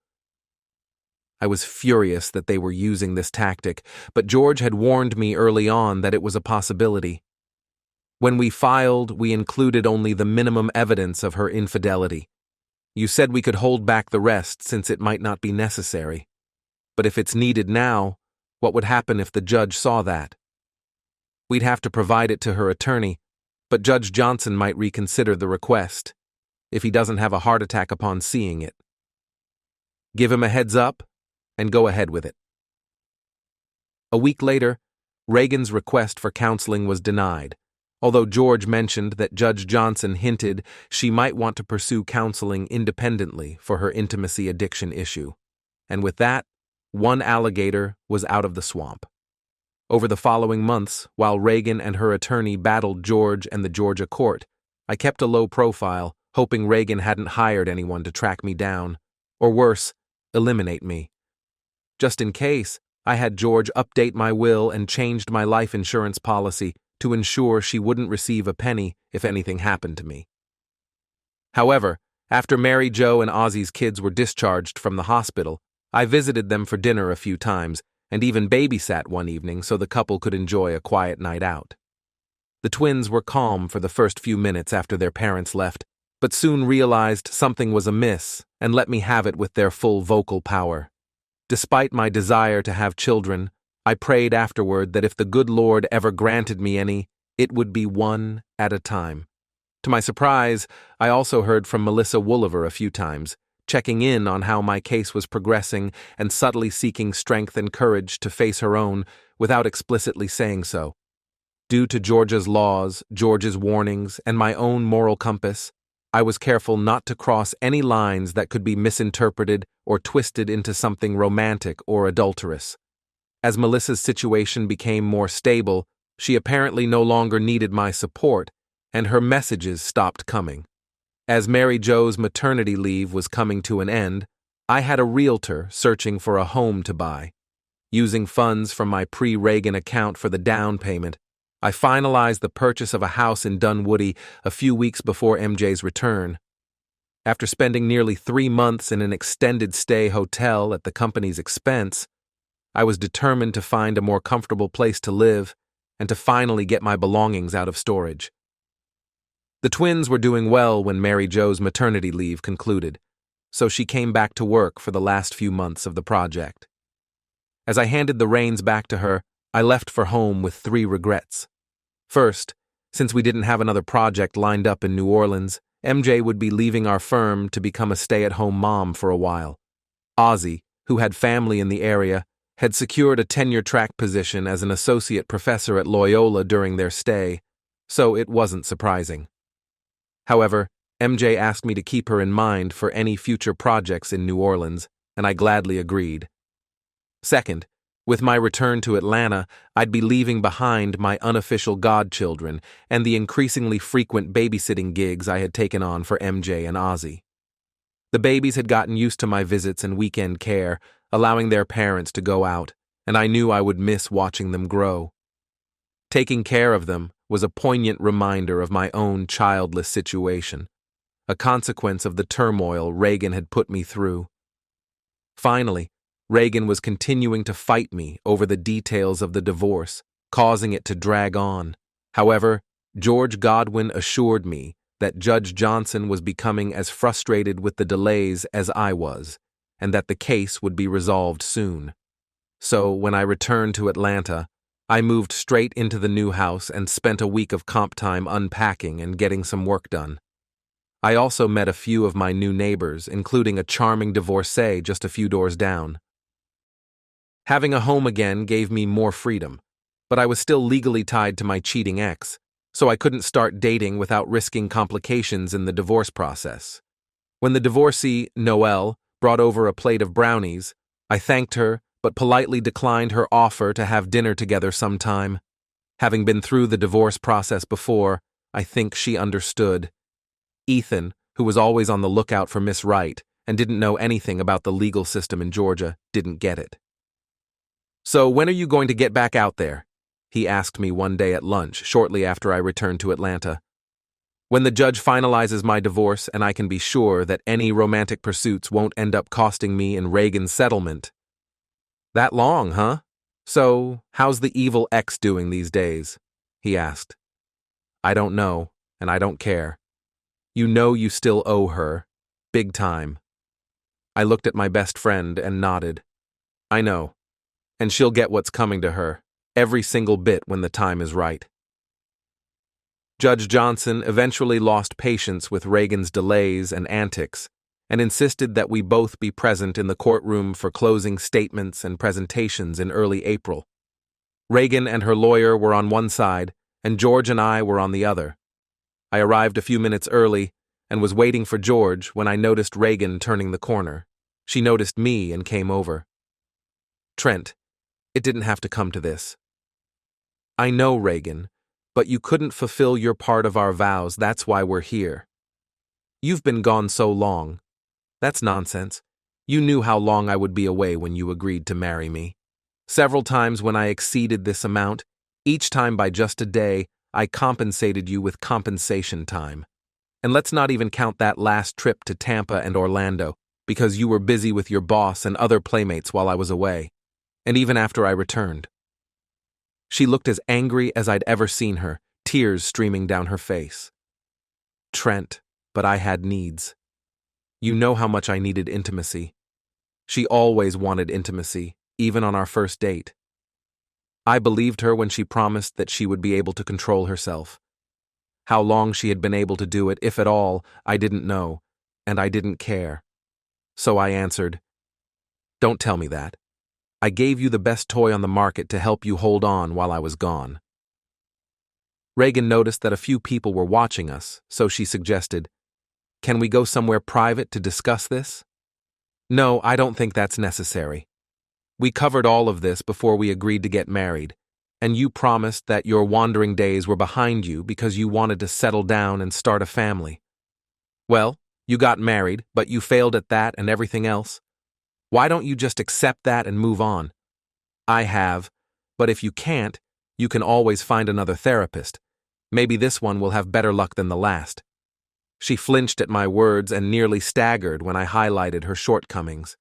I was furious that they were using this tactic, but George had warned me early on that it was a possibility. When we filed, we included only the minimum evidence of her infidelity. You said we could hold back the rest since it might not be necessary. But if it's needed now, what would happen if the judge saw that? We'd have to provide it to her attorney, but Judge Johnson might reconsider the request, if he doesn't have a heart attack upon seeing it. Give him a heads up, and go ahead with it. A week later, Reagan's request for counseling was denied, although George mentioned that Judge Johnson hinted she might want to pursue counseling independently for her intimacy addiction issue. And with that, one alligator was out of the swamp. Over the following months, while Reagan and her attorney battled George and the Georgia court, I kept a low profile, hoping Reagan hadn't hired anyone to track me down, or worse, eliminate me. Just in case, I had George update my will and changed my life insurance policy to ensure she wouldn't receive a penny if anything happened to me. However, after Mary Jo and Ozzy's kids were discharged from the hospital, I visited them for dinner a few times and even babysat one evening so the couple could enjoy a quiet night out. The twins were calm for the first few minutes after their parents left, but soon realized something was amiss and let me have it with their full vocal power. Despite my desire to have children, I prayed afterward that if the good Lord ever granted me any, it would be one at a time. To my surprise, I also heard from Melissa Wooliver a few times, checking in on how my case was progressing and subtly seeking strength and courage to face her own without explicitly saying so. Due to Georgia's laws, George's warnings, and my own moral compass, I was careful not to cross any lines that could be misinterpreted or twisted into something romantic or adulterous. As Melissa's situation became more stable, she apparently no longer needed my support, and her messages stopped coming. As Mary Jo's maternity leave was coming to an end, I had a realtor searching for a home to buy. Using funds from my pre-Reagan account for the down payment, I finalized the purchase of a house in Dunwoody a few weeks before MJ's return. After spending nearly 3 months in an extended stay hotel at the company's expense, I was determined to find a more comfortable place to live and to finally get my belongings out of storage. The twins were doing well when Mary Jo's maternity leave concluded, so she came back to work for the last few months of the project. As I handed the reins back to her, I left for home with 3 regrets. First, since we didn't have another project lined up in New Orleans, MJ would be leaving our firm to become a stay-at-home mom for a while. Ozzy, who had family in the area, had secured a tenure-track position as an associate professor at Loyola during their stay, so it wasn't surprising. However, MJ asked me to keep her in mind for any future projects in New Orleans, and I gladly agreed. Second, with my return to Atlanta, I'd be leaving behind my unofficial godchildren and the increasingly frequent babysitting gigs I had taken on for MJ and Ozzy. The babies had gotten used to my visits and weekend care, allowing their parents to go out, and I knew I would miss watching them grow. Taking care of them was a poignant reminder of my own childless situation, a consequence of the turmoil Reagan had put me through. Finally, Reagan was continuing to fight me over the details of the divorce, causing it to drag on. However, George Godwin assured me that Judge Johnson was becoming as frustrated with the delays as I was, and that the case would be resolved soon. So, when I returned to Atlanta, I moved straight into the new house and spent a week of comp time unpacking and getting some work done. I also met a few of my new neighbors, including a charming divorcee just a few doors down. Having a home again gave me more freedom, but I was still legally tied to my cheating ex, so I couldn't start dating without risking complications in the divorce process. When the divorcee, Noelle, brought over a plate of brownies, I thanked her but politely declined her offer to have dinner together sometime. Having been through the divorce process before, I think she understood. Ethan, who was always on the lookout for Miss Right and didn't know anything about the legal system in Georgia, didn't get it. "So when are you going to get back out there?" he asked me one day at lunch, shortly after I returned to Atlanta. "When the judge finalizes my divorce and I can be sure that any romantic pursuits won't end up costing me in Reagan's settlement." "That long, huh? So, how's the evil ex doing these days?" he asked. "I don't know, and I don't care. You know you still owe her. Big time." I looked at my best friend and nodded. "I know. And she'll get what's coming to her, every single bit when the time is right." Judge Johnson eventually lost patience with Reagan's delays and antics and insisted that we both be present in the courtroom for closing statements and presentations in early April. Reagan and her lawyer were on one side, and George and I were on the other. I arrived a few minutes early and was waiting for George when I noticed Reagan turning the corner. She noticed me and came over. "Trent, it didn't have to come to this." "I know, Reagan, but you couldn't fulfill your part of our vows, that's why we're here." "You've been gone so long." "That's nonsense. You knew how long I would be away when you agreed to marry me. Several times when I exceeded this amount, each time by just a day, I compensated you with compensation time. And let's not even count that last trip to Tampa and Orlando, because you were busy with your boss and other playmates while I was away, and even after I returned." She looked as angry as I'd ever seen her, tears streaming down her face. "Trent, but I had needs. You know how much I needed intimacy." She always wanted intimacy, even on our first date. I believed her when she promised that she would be able to control herself. How long she had been able to do it, if at all, I didn't know, and I didn't care. So I answered, "Don't tell me that. I gave you the best toy on the market to help you hold on while I was gone." Reagan noticed that a few people were watching us, so she suggested, "Can we go somewhere private to discuss this?" "No, I don't think that's necessary. We covered all of this before we agreed to get married, and you promised that your wandering days were behind you because you wanted to settle down and start a family. Well, you got married, but you failed at that and everything else. Why don't you just accept that and move on? I have, but if you can't, you can always find another therapist. Maybe this one will have better luck than the last." She flinched at my words and nearly staggered when I highlighted her shortcomings.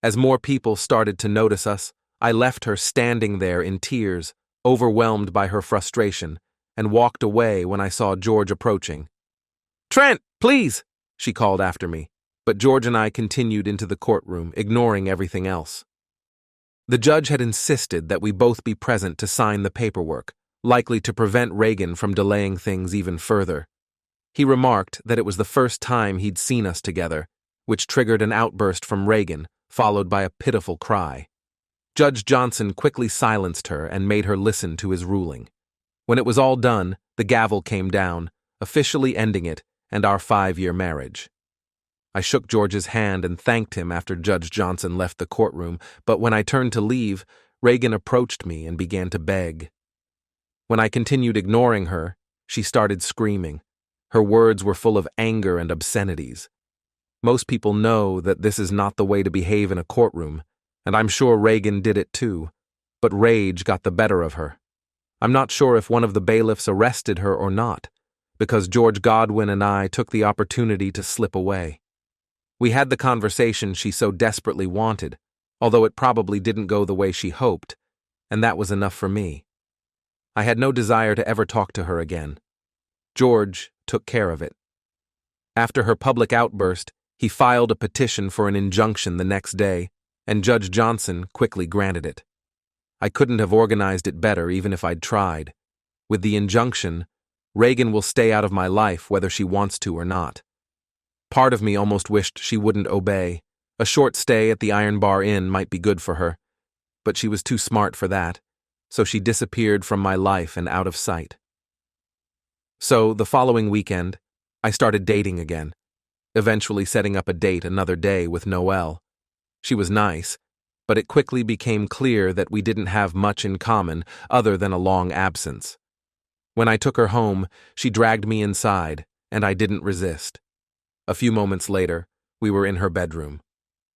As more people started to notice us, I left her standing there in tears, overwhelmed by her frustration, and walked away when I saw George approaching. "Trent, please!" she called after me, but George and I continued into the courtroom, ignoring everything else. The judge had insisted that we both be present to sign the paperwork, likely to prevent Reagan from delaying things even further. He remarked that it was the first time he'd seen us together, which triggered an outburst from Reagan, followed by a pitiful cry. Judge Johnson quickly silenced her and made her listen to his ruling. When it was all done, the gavel came down, officially ending it and our 5-year marriage. I shook George's hand and thanked him after Judge Johnson left the courtroom, but when I turned to leave, Reagan approached me and began to beg. When I continued ignoring her, she started screaming. Her words were full of anger and obscenities. Most people know that this is not the way to behave in a courtroom, and I'm sure Reagan did it too, but rage got the better of her. I'm not sure if one of the bailiffs arrested her or not, because George Godwin and I took the opportunity to slip away. We had the conversation she so desperately wanted, although it probably didn't go the way she hoped, and that was enough for me. I had no desire to ever talk to her again. George took care of it. After her public outburst, he filed a petition for an injunction the next day, and Judge Johnson quickly granted it. I couldn't have organized it better even if I'd tried. With the injunction, Reagan will stay out of my life whether she wants to or not. Part of me almost wished she wouldn't obey. A short stay at the Iron Bar Inn might be good for her, but she was too smart for that, so she disappeared from my life and out of sight. So, the following weekend, I started dating again, eventually setting up a date another day with Noelle. She was nice, but it quickly became clear that we didn't have much in common other than a long absence. When I took her home, she dragged me inside, and I didn't resist. A few moments later, we were in her bedroom.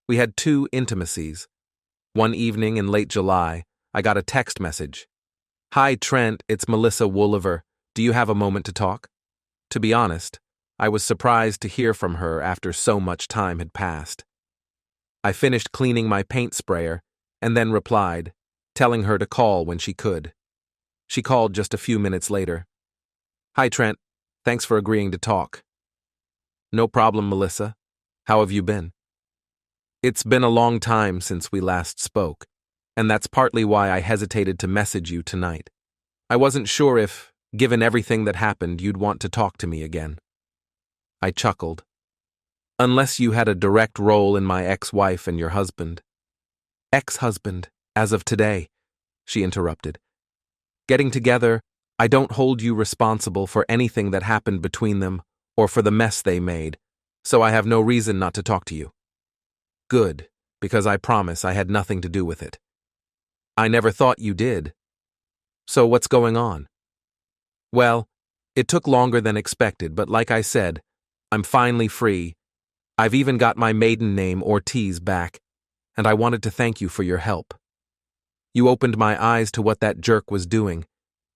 We had two intimacies. One evening in late July, I got a text message. "Hi Trent, it's Melissa Wooliver. Do you have a moment to talk?" To be honest, I was surprised to hear from her after so much time had passed. I finished cleaning my paint sprayer and then replied, telling her to call when she could. She called just a few minutes later. "Hi Trent, thanks for agreeing to talk." "No problem, Melissa. How have you been?" "It's been a long time since we last spoke, and that's partly why I hesitated to message you tonight. I wasn't sure if, given everything that happened, you'd want to talk to me again." I chuckled. "Unless you had a direct role in my ex-wife and your husband." "Ex-husband, as of today," she interrupted. "Getting together, I don't hold you responsible for anything that happened between them or for the mess they made, so I have no reason not to talk to you." "Good, because I promise I had nothing to do with it." "I never thought you did. So what's going on?" "Well, it took longer than expected, but like I said, I'm finally free. I've even got my maiden name, Ortiz, back, and I wanted to thank you for your help. You opened my eyes to what that jerk was doing.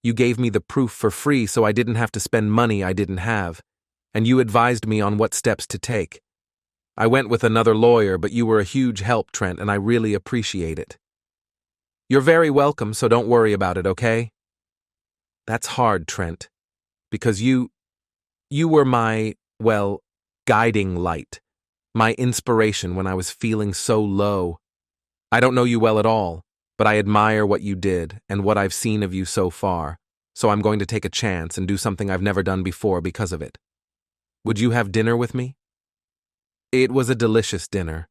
You gave me the proof for free so I didn't have to spend money I didn't have, and you advised me on what steps to take. I went with another lawyer, but you were a huge help, Trent, and I really appreciate it." "You're very welcome, so don't worry about it, okay?" "That's hard, Trent, because you were my, well, guiding light, my inspiration when I was feeling so low. I don't know you well at all, but I admire what you did and what I've seen of you so far, so I'm going to take a chance and do something I've never done before because of it. Would you have dinner with me?" It was a delicious dinner,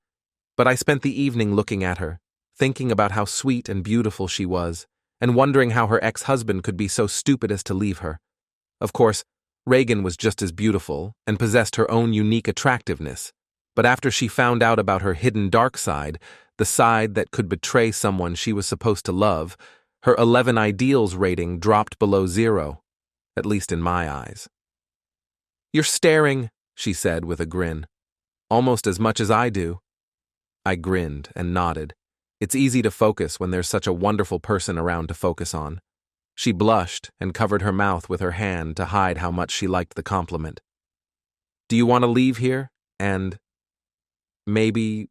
but I spent the evening looking at her, thinking about how sweet and beautiful she was, and wondering how her ex-husband could be so stupid as to leave her. Of course, Reagan was just as beautiful and possessed her own unique attractiveness, but after she found out about her hidden dark side, the side that could betray someone she was supposed to love, her 11 ideals rating dropped below 0, at least in my eyes. "You're staring," she said with a grin. "Almost as much as I do." I grinned and nodded. It's easy to focus when there's such a wonderful person around to focus on. She blushed and covered her mouth with her hand to hide how much she liked the compliment. "Do you want to leave here? And maybe,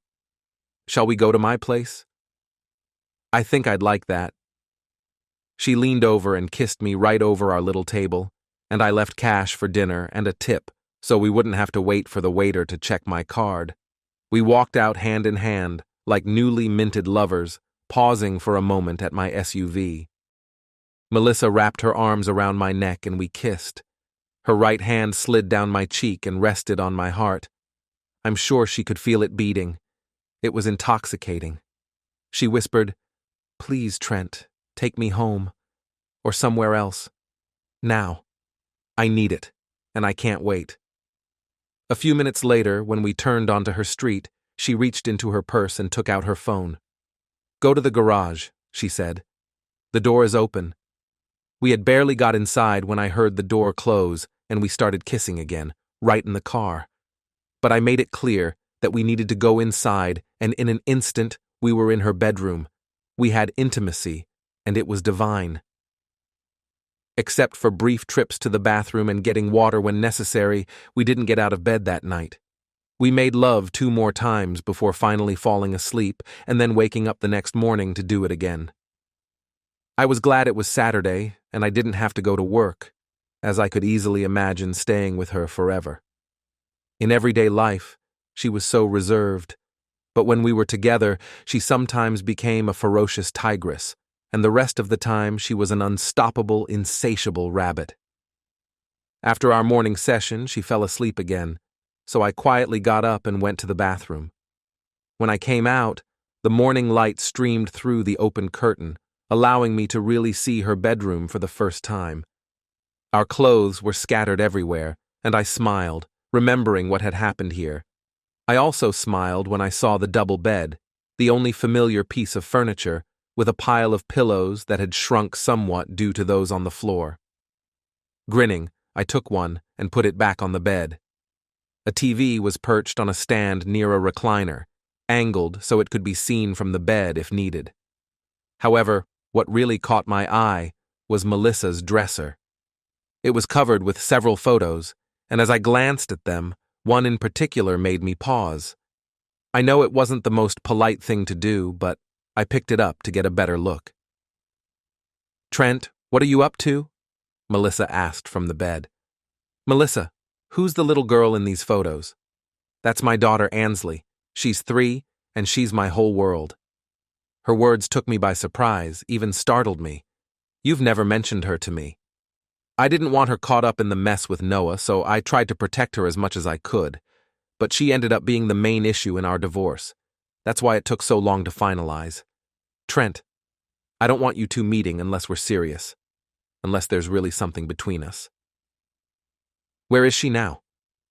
shall we go to my place?" "I think I'd like that." She leaned over and kissed me right over our little table, and I left cash for dinner and a tip so we wouldn't have to wait for the waiter to check my card. We walked out hand in hand, like newly minted lovers, pausing for a moment at my SUV. Melissa wrapped her arms around my neck and we kissed. Her right hand slid down my cheek and rested on my heart. I'm sure she could feel it beating. It was intoxicating. She whispered, "Please, Trent, take me home. Or somewhere else. Now. I need it, and I can't wait." A few minutes later, when we turned onto her street, she reached into her purse and took out her phone. "Go to the garage," she said. "The door is open." We had barely got inside when I heard the door close, and we started kissing again, right in the car. But I made it clear that we needed to go inside, and in an instant, we were in her bedroom. We had intimacy, and it was divine. Except for brief trips to the bathroom and getting water when necessary, we didn't get out of bed that night. We made love 2 more times before finally falling asleep and then waking up the next morning to do it again. I was glad it was Saturday and I didn't have to go to work, as I could easily imagine staying with her forever. In everyday life, she was so reserved, but when we were together, she sometimes became a ferocious tigress, and the rest of the time she was an unstoppable, insatiable rabbit. After our morning session, she fell asleep again, so I quietly got up and went to the bathroom. When I came out, the morning light streamed through the open curtain, allowing me to really see her bedroom for the first time. Our clothes were scattered everywhere, and I smiled, remembering what had happened here. I also smiled when I saw the double bed, the only familiar piece of furniture, with a pile of pillows that had shrunk somewhat due to those on the floor. Grinning, I took one and put it back on the bed. A TV was perched on a stand near a recliner, angled so it could be seen from the bed if needed. However, what really caught my eye was Melissa's dresser. It was covered with several photos, and as I glanced at them, one in particular made me pause. I know it wasn't the most polite thing to do, but I picked it up to get a better look. "Trent, what are you up to?" Melissa asked from the bed. "Melissa, who's the little girl in these photos?" "That's my daughter Ansley. She's 3, and she's my whole world." Her words took me by surprise, even startled me. "You've never mentioned her to me." I didn't want her caught up in the mess with Noah, so I tried to protect her as much as I could. But she ended up being the main issue in our divorce. That's why it took so long to finalize. "Trent, I don't want you two meeting unless we're serious. Unless there's really something between us." "Where is she now?"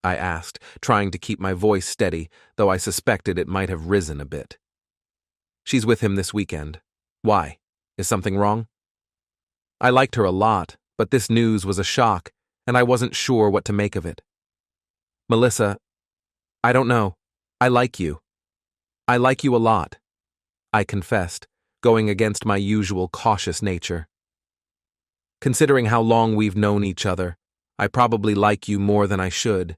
I asked, trying to keep my voice steady, though I suspected it might have risen a bit. "She's with him this weekend. Why? Is something wrong?" I liked her a lot, but this news was a shock, and I wasn't sure what to make of it. "Melissa, I don't know. I like you. I like you a lot," I confessed, going against my usual cautious nature. "Considering how long we've known each other, I probably like you more than I should,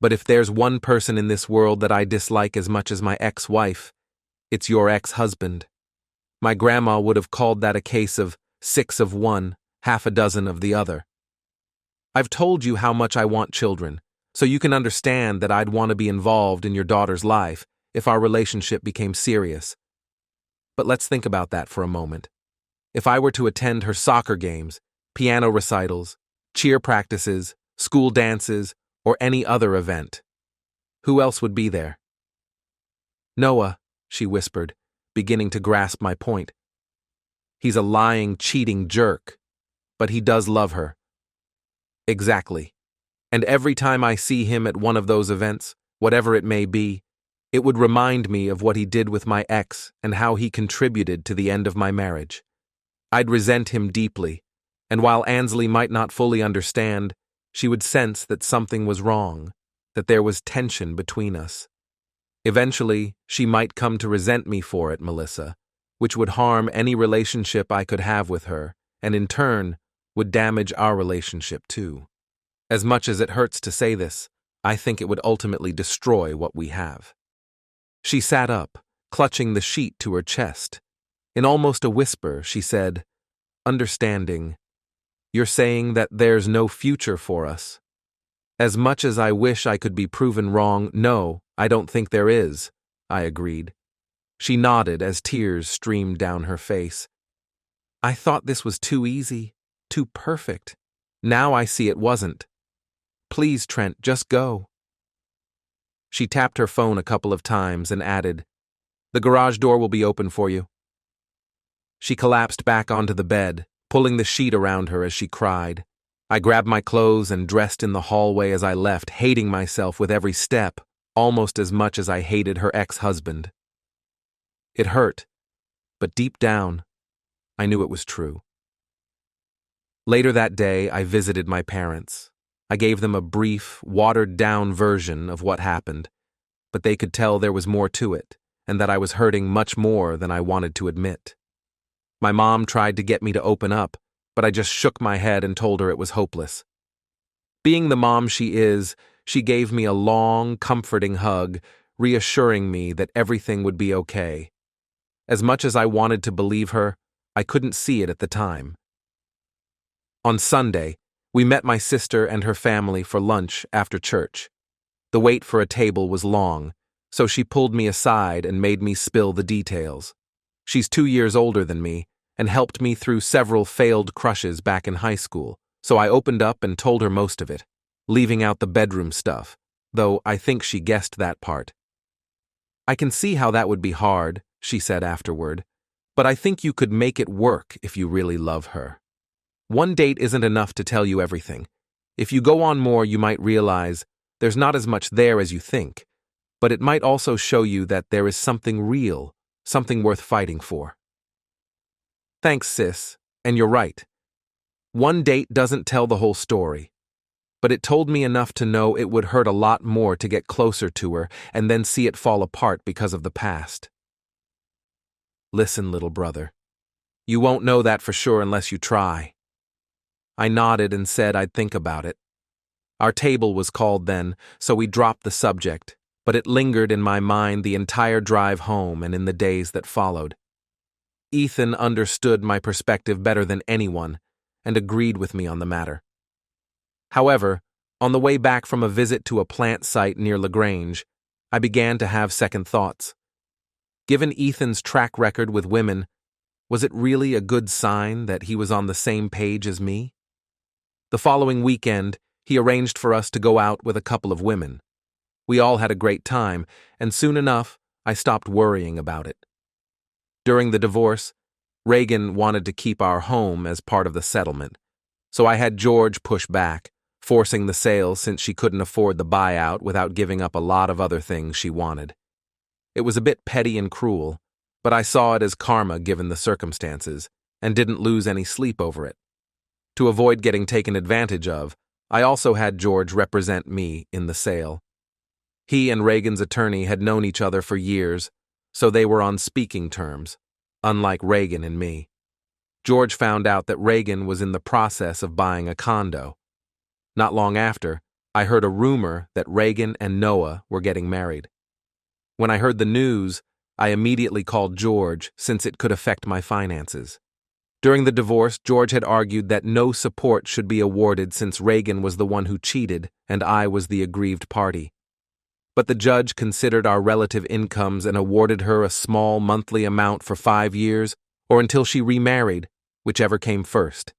but if there's one person in this world that I dislike as much as my ex-wife, it's your ex-husband. My grandma would have called that a case of 6 of one, half a dozen of the other. I've told you how much I want children, so you can understand that I'd want to be involved in your daughter's life if our relationship became serious. But let's think about that for a moment. If I were to attend her soccer games, piano recitals, cheer practices, school dances, or any other event, who else would be there?" "Noah," she whispered, beginning to grasp my point. "He's a lying, cheating jerk, but he does love her." "Exactly. And every time I see him at one of those events, whatever it may be, it would remind me of what he did with my ex and how he contributed to the end of my marriage. I'd resent him deeply, and while Ansley might not fully understand, she would sense that something was wrong, that there was tension between us. Eventually, she might come to resent me for it, Melissa, which would harm any relationship I could have with her, and in turn, would damage our relationship too. As much as it hurts to say this, I think it would ultimately destroy what we have." She sat up, clutching the sheet to her chest. In almost a whisper, she said, "Understanding, you're saying that there's no future for us." "As much as I wish I could be proven wrong, no, I don't think there is," I agreed. She nodded as tears streamed down her face. "I thought this was too easy, too perfect. Now I see it wasn't. Please, Trent, just go." She tapped her phone a couple of times and added, "The garage door will be open for you." She collapsed back onto the bed, pulling the sheet around her as she cried. I grabbed my clothes and dressed in the hallway as I left, hating myself with every step, almost as much as I hated her ex-husband. It hurt, but deep down, I knew it was true. Later that day, I visited my parents. I gave them a brief, watered-down version of what happened, but they could tell there was more to it, and that I was hurting much more than I wanted to admit. My mom tried to get me to open up, but I just shook my head and told her it was hopeless. Being the mom she is, she gave me a long, comforting hug, reassuring me that everything would be okay. As much as I wanted to believe her, I couldn't see it at the time. On Sunday, we met my sister and her family for lunch after church. The wait for a table was long, so she pulled me aside and made me spill the details. She's 2 years older than me and helped me through several failed crushes back in high school, so I opened up and told her most of it, leaving out the bedroom stuff, though I think she guessed that part. "I can see how that would be hard," she said afterward, "but I think you could make it work if you really love her." One date isn't enough to tell you everything. If you go on more, you might realize there's not as much there as you think, but it might also show you that there is something real, something worth fighting for. Thanks, sis, and you're right. One date doesn't tell the whole story, but it told me enough to know it would hurt a lot more to get closer to her and then see it fall apart because of the past. Listen, little brother. You won't know that for sure unless you try. I nodded and said I'd think about it. Our table was called then, so we dropped the subject, but it lingered in my mind the entire drive home and in the days that followed. Ethan understood my perspective better than anyone and agreed with me on the matter. However, on the way back from a visit to a plant site near LaGrange, I began to have second thoughts. Given Ethan's track record with women, was it really a good sign that he was on the same page as me? The following weekend, he arranged for us to go out with a couple of women. We all had a great time, and soon enough, I stopped worrying about it. During the divorce, Reagan wanted to keep our home as part of the settlement, so I had George push back, forcing the sale since she couldn't afford the buyout without giving up a lot of other things she wanted. It was a bit petty and cruel, but I saw it as karma given the circumstances, and didn't lose any sleep over it. To avoid getting taken advantage of, I also had George represent me in the sale. He and Reagan's attorney had known each other for years, so they were on speaking terms, unlike Reagan and me. George found out that Reagan was in the process of buying a condo. Not long after, I heard a rumor that Reagan and Noah were getting married. When I heard the news, I immediately called George since it could affect my finances. During the divorce, George had argued that no support should be awarded since Reagan was the one who cheated and I was the aggrieved party. But the judge considered our relative incomes and awarded her a small monthly amount for 5 years or until she remarried, whichever came first.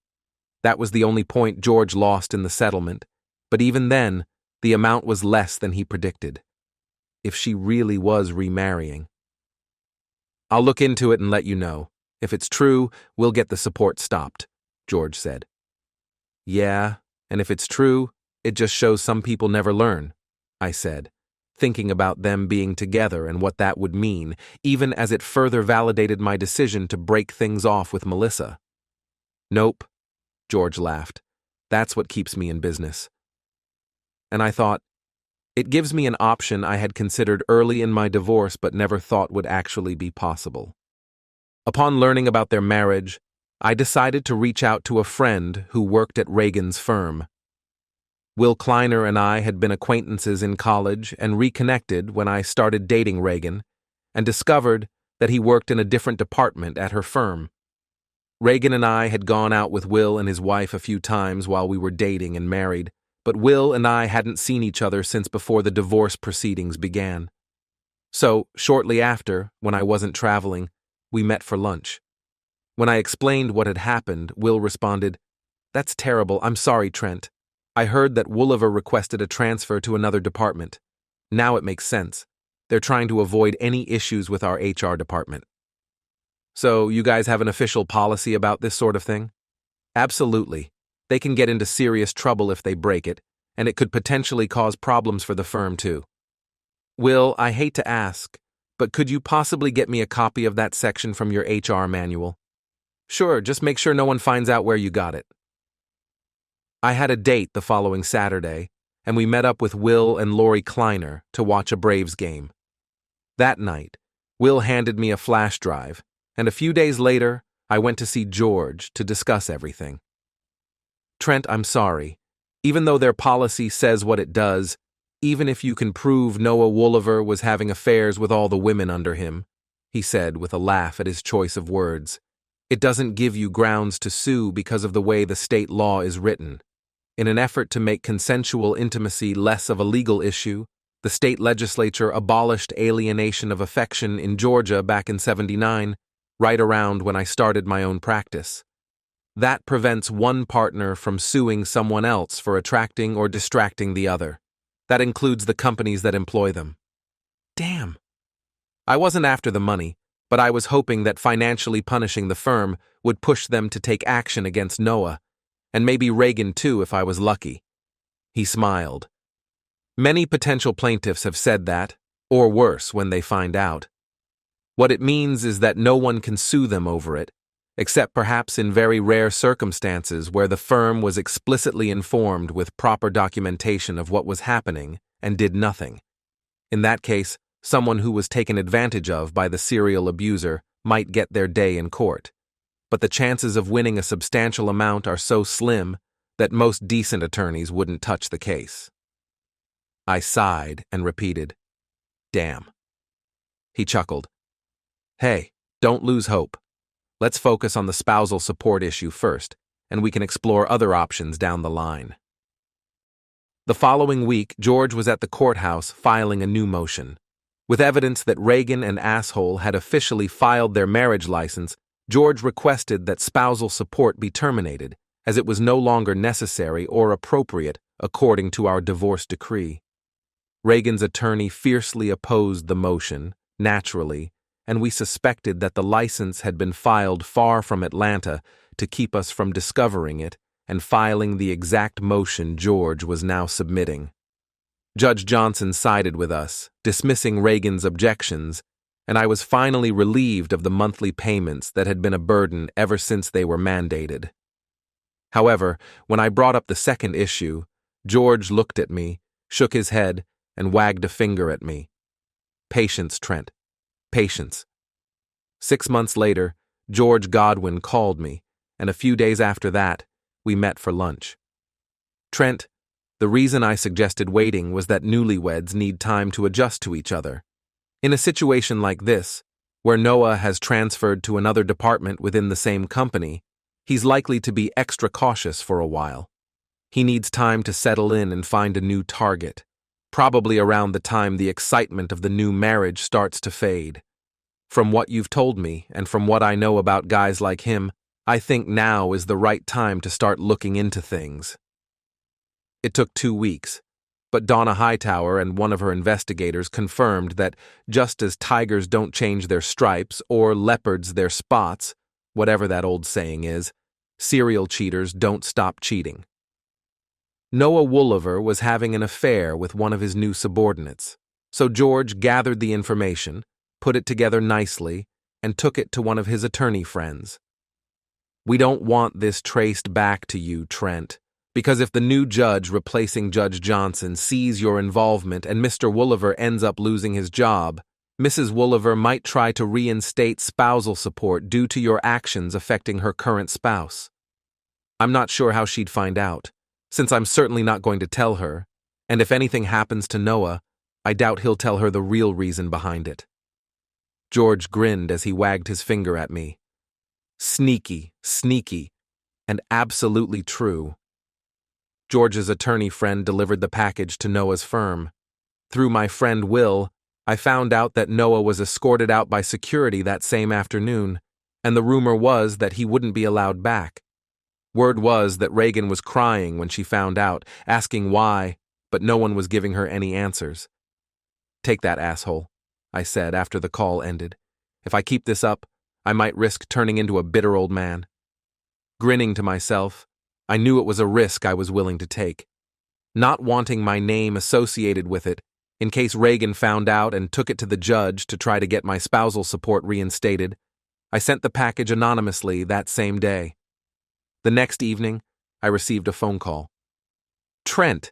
That was the only point George lost in the settlement, but even then, the amount was less than he predicted. If she really was remarrying. I'll look into it and let you know. If it's true, we'll get the support stopped, George said. Yeah, and if it's true, it just shows some people never learn, I said, thinking about them being together and what that would mean, even as it further validated my decision to break things off with Melissa. Nope, George laughed. That's what keeps me in business. And I thought, it gives me an option I had considered early in my divorce but never thought would actually be possible. Upon learning about their marriage, I decided to reach out to a friend who worked at Reagan's firm. Will Kleiner and I had been acquaintances in college and reconnected when I started dating Reagan, and discovered that he worked in a different department at her firm. Reagan and I had gone out with Will and his wife a few times while we were dating and married, but Will and I hadn't seen each other since before the divorce proceedings began. So, shortly after, when I wasn't traveling, we met for lunch. When I explained what had happened, Will responded, "That's terrible, I'm sorry, Trent. I heard that Wooliver requested a transfer to another department. Now it makes sense. They're trying to avoid any issues with our HR department." So, you guys have an official policy about this sort of thing? Absolutely. They can get into serious trouble if they break it, and it could potentially cause problems for the firm too. Will, I hate to ask, but could you possibly get me a copy of that section from your HR manual? Sure, just make sure no one finds out where you got it. I had a date the following Saturday, and we met up with Will and Lori Kleiner to watch a Braves game. That night, Will handed me a flash drive, and a few days later, I went to see George to discuss everything. Trent, I'm sorry. Even though their policy says what it does, even if you can prove Noah Wooliver was having affairs with all the women under him, he said with a laugh at his choice of words, it doesn't give you grounds to sue because of the way the state law is written. In an effort to make consensual intimacy less of a legal issue, the state legislature abolished alienation of affection in Georgia back in '79, right around when I started my own practice. That prevents one partner from suing someone else for attracting or distracting the other. That includes the companies that employ them. Damn. I wasn't after the money, but I was hoping that financially punishing the firm would push them to take action against Noah, and maybe Reagan too if I was lucky. He smiled. Many potential plaintiffs have said that, or worse when they find out. What it means is that no one can sue them over it, except perhaps in very rare circumstances where the firm was explicitly informed with proper documentation of what was happening and did nothing. In that case, someone who was taken advantage of by the serial abuser might get their day in court. But the chances of winning a substantial amount are so slim that most decent attorneys wouldn't touch the case. I sighed and repeated, "Damn." He chuckled. "Hey, don't lose hope. Let's focus on the spousal support issue first, and we can explore other options down the line." The following week, George was at the courthouse filing a new motion. With evidence that Reagan and Asshole had officially filed their marriage license, George requested that spousal support be terminated, as it was no longer necessary or appropriate according to our divorce decree. Reagan's attorney fiercely opposed the motion, naturally, and we suspected that the license had been filed far from Atlanta to keep us from discovering it and filing the exact motion George was now submitting. Judge Johnson sided with us, dismissing Reagan's objections, and I was finally relieved of the monthly payments that had been a burden ever since they were mandated. However, when I brought up the second issue, George looked at me, shook his head, and wagged a finger at me. "Patience, Trent. Patience." 6 months later, George Godwin called me, and a few days after that, we met for lunch. "Trent, the reason I suggested waiting was that newlyweds need time to adjust to each other. In a situation like this, where Noah has transferred to another department within the same company, he's likely to be extra cautious for a while. He needs time to settle in and find a new target, probably around the time the excitement of the new marriage starts to fade. From what you've told me, and from what I know about guys like him, I think now is the right time to start looking into things." It took 2 weeks, but Donna Hightower and one of her investigators confirmed that just as tigers don't change their stripes or leopards their spots, whatever that old saying is, serial cheaters don't stop cheating. Noah Wooliver was having an affair with one of his new subordinates, so George gathered the information, put it together nicely, and took it to one of his attorney friends. "We don't want this traced back to you, Trent, because if the new judge replacing Judge Johnson sees your involvement and Mr. Wooliver ends up losing his job, Mrs. Wooliver might try to reinstate spousal support due to your actions affecting her current spouse. I'm not sure how she'd find out, since I'm certainly not going to tell her, and if anything happens to Noah, I doubt he'll tell her the real reason behind it." George grinned as he wagged his finger at me. Sneaky, and absolutely true. George's attorney friend delivered the package to Noah's firm. Through my friend Will, I found out that Noah was escorted out by security that same afternoon, and the rumor was that he wouldn't be allowed back. Word was that Reagan was crying when she found out, asking why, but no one was giving her any answers. "Take that, asshole," I said after the call ended. "If I keep this up, I might risk turning into a bitter old man." Grinning to myself, I knew it was a risk I was willing to take. Not wanting my name associated with it, in case Reagan found out and took it to the judge to try to get my spousal support reinstated, I sent the package anonymously that same day. The next evening, I received a phone call. "Trent,"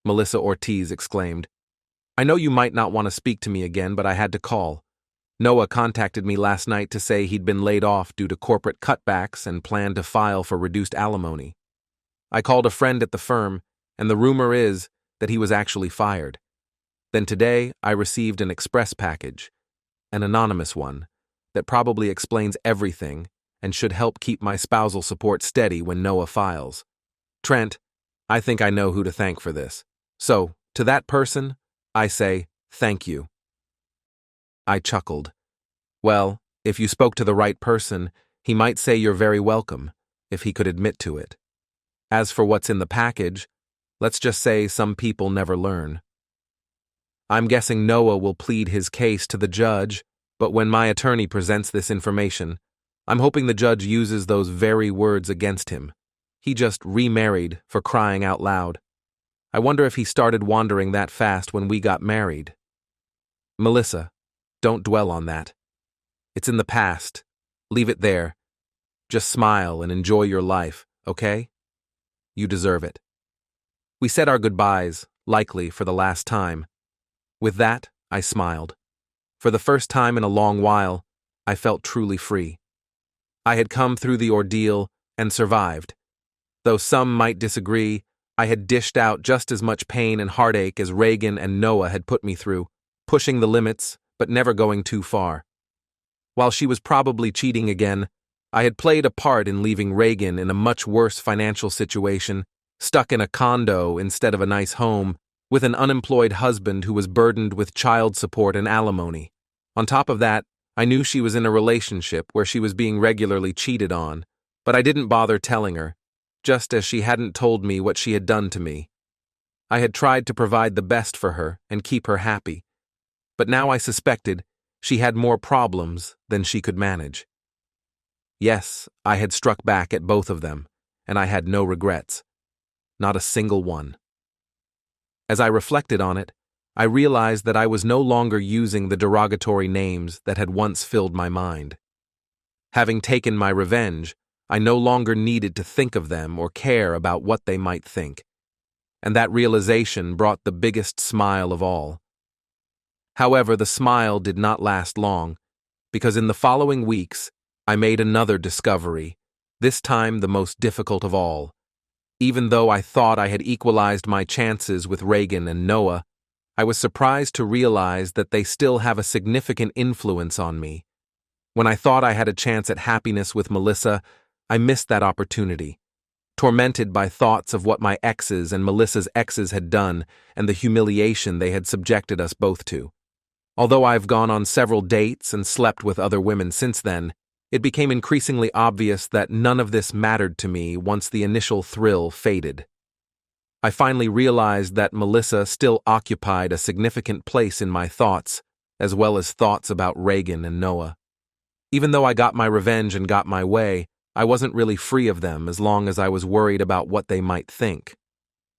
Melissa Ortiz exclaimed. "I know you might not want to speak to me again, but I had to call. Noah contacted me last night to say he'd been laid off due to corporate cutbacks and planned to file for reduced alimony. I called a friend at the firm, and the rumor is that he was actually fired. Then today, I received an express package, an anonymous one, that probably explains everything and should help keep my spousal support steady when Noah files. Trent, I think I know who to thank for this. So, to that person, I say thank you." I chuckled. "Well, if you spoke to the right person, he might say you're very welcome, if he could admit to it. As for what's in the package, let's just say some people never learn. I'm guessing Noah will plead his case to the judge, but when my attorney presents this information, I'm hoping the judge uses those very words against him. He just remarried, for crying out loud. I wonder if he started wandering that fast when we got married. Melissa, don't dwell on that. It's in the past. Leave it there. Just smile and enjoy your life, okay? You deserve it. We said our goodbyes, likely for the last time. With that, I smiled. For the first time in a long while, I felt truly free. I had come through the ordeal and survived. Though some might disagree, I had dished out just as much pain and heartache as Reagan and Noah had put me through, pushing the limits, but never going too far. While she was probably cheating again, I had played a part in leaving Reagan in a much worse financial situation, stuck in a condo instead of a nice home, with an unemployed husband who was burdened with child support and alimony. On top of that, I knew she was in a relationship where she was being regularly cheated on, but I didn't bother telling her, just as she hadn't told me what she had done to me. I had tried to provide the best for her and keep her happy, but now I suspected she had more problems than she could manage. Yes, I had struck back at both of them, and I had no regrets. Not a single one. As I reflected on it, I realized that I was no longer using the derogatory names that had once filled my mind. Having taken my revenge, I no longer needed to think of them or care about what they might think. And that realization brought the biggest smile of all. However, the smile did not last long, because in the following weeks, I made another discovery, this time the most difficult of all. Even though I thought I had equalized my chances with Reagan and Noah, I was surprised to realize that they still have a significant influence on me. When I thought I had a chance at happiness with Melissa, I missed that opportunity, tormented by thoughts of what my exes and Melissa's exes had done and the humiliation they had subjected us both to. Although I've gone on several dates and slept with other women since then, it became increasingly obvious that none of this mattered to me once the initial thrill faded. I finally realized that Melissa still occupied a significant place in my thoughts, as well as thoughts about Reagan and Noah. Even though I got my revenge and got my way, I wasn't really free of them as long as I was worried about what they might think.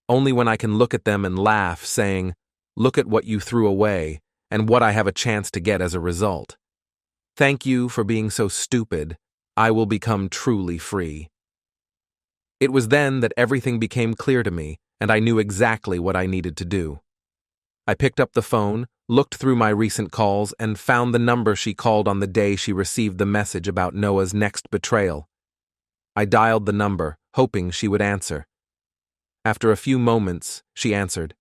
Only when I can look at them and laugh, saying, "Look at what you threw away, and what I have a chance to get as a result. Thank you for being so stupid. I will become truly free." It was then that everything became clear to me, and I knew exactly what I needed to do. I picked up the phone, looked through my recent calls, and found the number she called on the day she received the message about Noah's next betrayal. I dialed the number, hoping she would answer. After a few moments, she answered.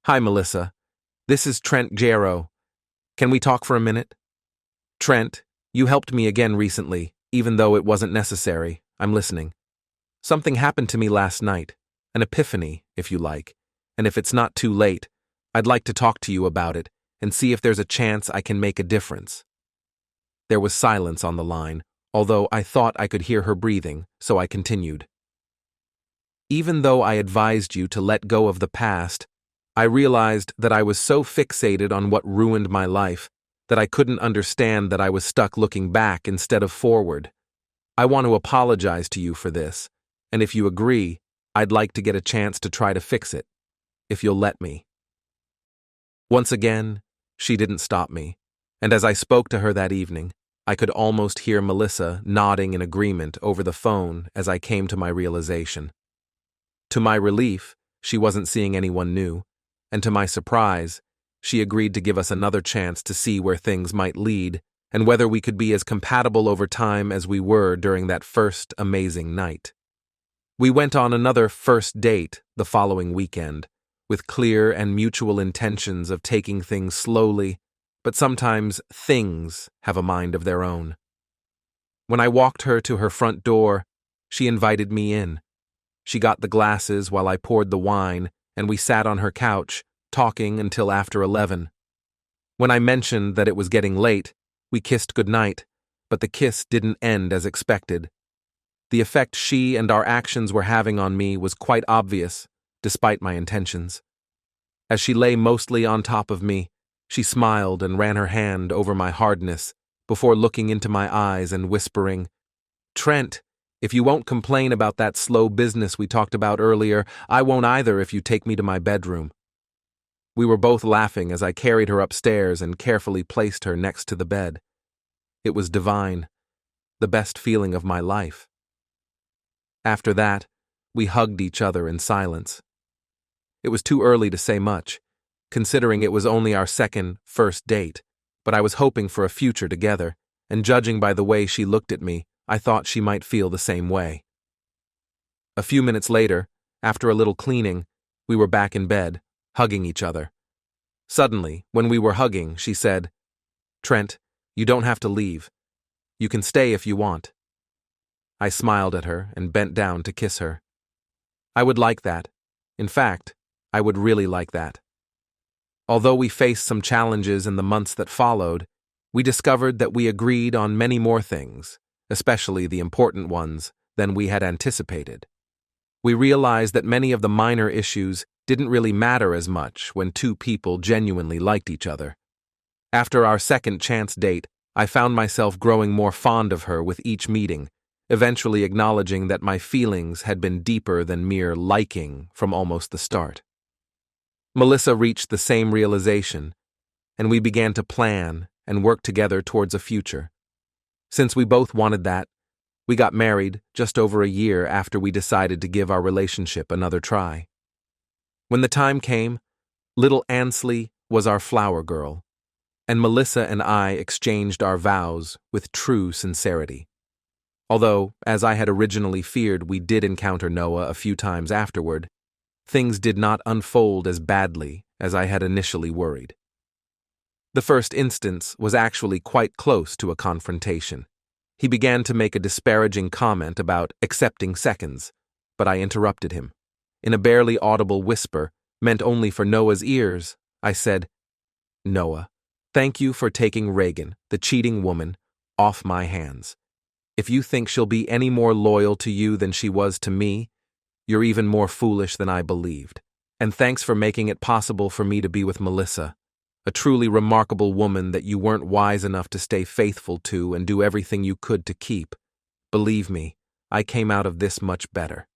"Hi, Melissa. This is Trent Jarrow. Can we talk for a minute?" "Trent, you helped me again recently, even though it wasn't necessary. I'm listening. Something happened to me last night, an epiphany, if you like, and if it's not too late, I'd like to talk to you about it and see if there's a chance I can make a difference." There was silence on the line, although I thought I could hear her breathing, so I continued. "Even though I advised you to let go of the past, I realized that I was so fixated on what ruined my life that I couldn't understand that I was stuck looking back instead of forward. I want to apologize to you for this, and if you agree, I'd like to get a chance to try to fix it, if you'll let me." Once again, she didn't stop me, and as I spoke to her that evening, I could almost hear Melissa nodding in agreement over the phone as I came to my realization. To my relief, she wasn't seeing anyone new, and to my surprise, she agreed to give us another chance to see where things might lead and whether we could be as compatible over time as we were during that first amazing night. We went on another first date the following weekend, with clear and mutual intentions of taking things slowly, but sometimes things have a mind of their own. When I walked her to her front door, she invited me in. She got the glasses while I poured the wine, and we sat on her couch, talking until after 11. When I mentioned that it was getting late, we kissed goodnight, but the kiss didn't end as expected. The effect she and our actions were having on me was quite obvious, despite my intentions. As she lay mostly on top of me, she smiled and ran her hand over my hardness before looking into my eyes and whispering, "Trent, If you won't complain about that slow business we talked about earlier, I won't either if you take me to my bedroom." We were both laughing as I carried her upstairs and carefully placed her next to the bed. It was divine, the best feeling of my life. After that, we hugged each other in silence. It was too early to say much, considering it was only our first date, but I was hoping for a future together, and judging by the way she looked at me, I thought she might feel the same way. A few minutes later, after a little cleaning, we were back in bed, hugging each other. Suddenly, when we were hugging, she said, "Trent, you don't have to leave. You can stay if you want." I smiled at her and bent down to kiss her. I would like that. In fact, I would really like that. Although we faced some challenges in the months that followed, we discovered that we agreed on many more things, especially the important ones, than we had anticipated. We realized that many of the minor issues didn't really matter as much when two people genuinely liked each other. After our second chance date, I found myself growing more fond of her with each meeting, eventually acknowledging that my feelings had been deeper than mere liking from almost the start. Melissa reached the same realization, and we began to plan and work together towards a future. Since we both wanted that, we got married just over a year after we decided to give our relationship another try. When the time came, little Ansley was our flower girl, and Melissa and I exchanged our vows with true sincerity. Although, as I had originally feared, we did encounter Noah a few times afterward, things did not unfold as badly as I had initially worried. The first instance was actually quite close to a confrontation. He began to make a disparaging comment about accepting seconds, but I interrupted him. In a barely audible whisper, meant only for Noah's ears, I said, "Noah, thank you for taking Reagan, the cheating woman, off my hands. If you think she'll be any more loyal to you than she was to me, you're even more foolish than I believed. And thanks for making it possible for me to be with Melissa, a truly remarkable woman that you weren't wise enough to stay faithful to and do everything you could to keep. Believe me, I came out of this much better."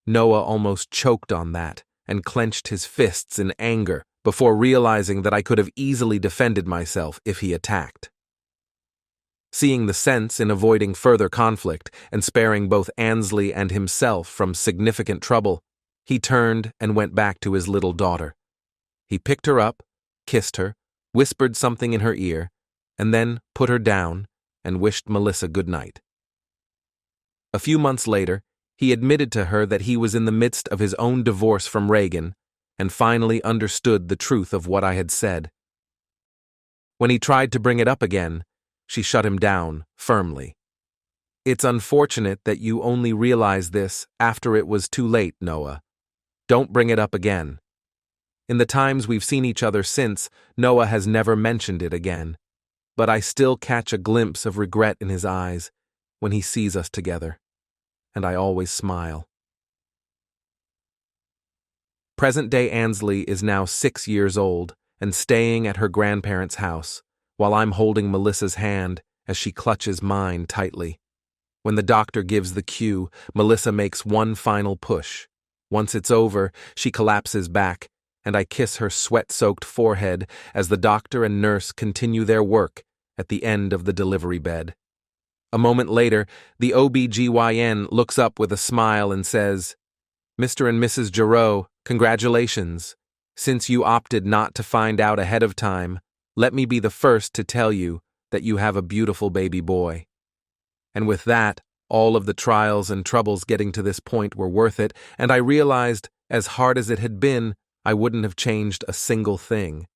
Noah almost choked on that and clenched his fists in anger before realizing that I could have easily defended myself if he attacked. Seeing the sense in avoiding further conflict and sparing both Ansley and himself from significant trouble, he turned and went back to his little daughter. He picked her up, kissed her, whispered something in her ear, and then put her down and wished Melissa good night. A few months later, he admitted to her that he was in the midst of his own divorce from Reagan and finally understood the truth of what I had said. When he tried to bring it up again, she shut him down firmly. "It's unfortunate that you only realized this after it was too late, Noah. Don't bring it up again." In the times we've seen each other since, Noah has never mentioned it again, but I still catch a glimpse of regret in his eyes when he sees us together, and I always smile. Present-day Ansley is now 6 years old and staying at her grandparents' house, while I'm holding Melissa's hand as she clutches mine tightly. When the doctor gives the cue, Melissa makes one final push. Once it's over, she collapses back, and I kiss her sweat-soaked forehead as the doctor and nurse continue their work at the end of the delivery bed. A moment later, the OB/GYN looks up with a smile and says, "Mr. and Mrs. Giroux, congratulations. Since you opted not to find out ahead of time, let me be the first to tell you that you have a beautiful baby boy." And with that, all of the trials and troubles getting to this point were worth it, and I realized, as hard as it had been, I wouldn't have changed a single thing.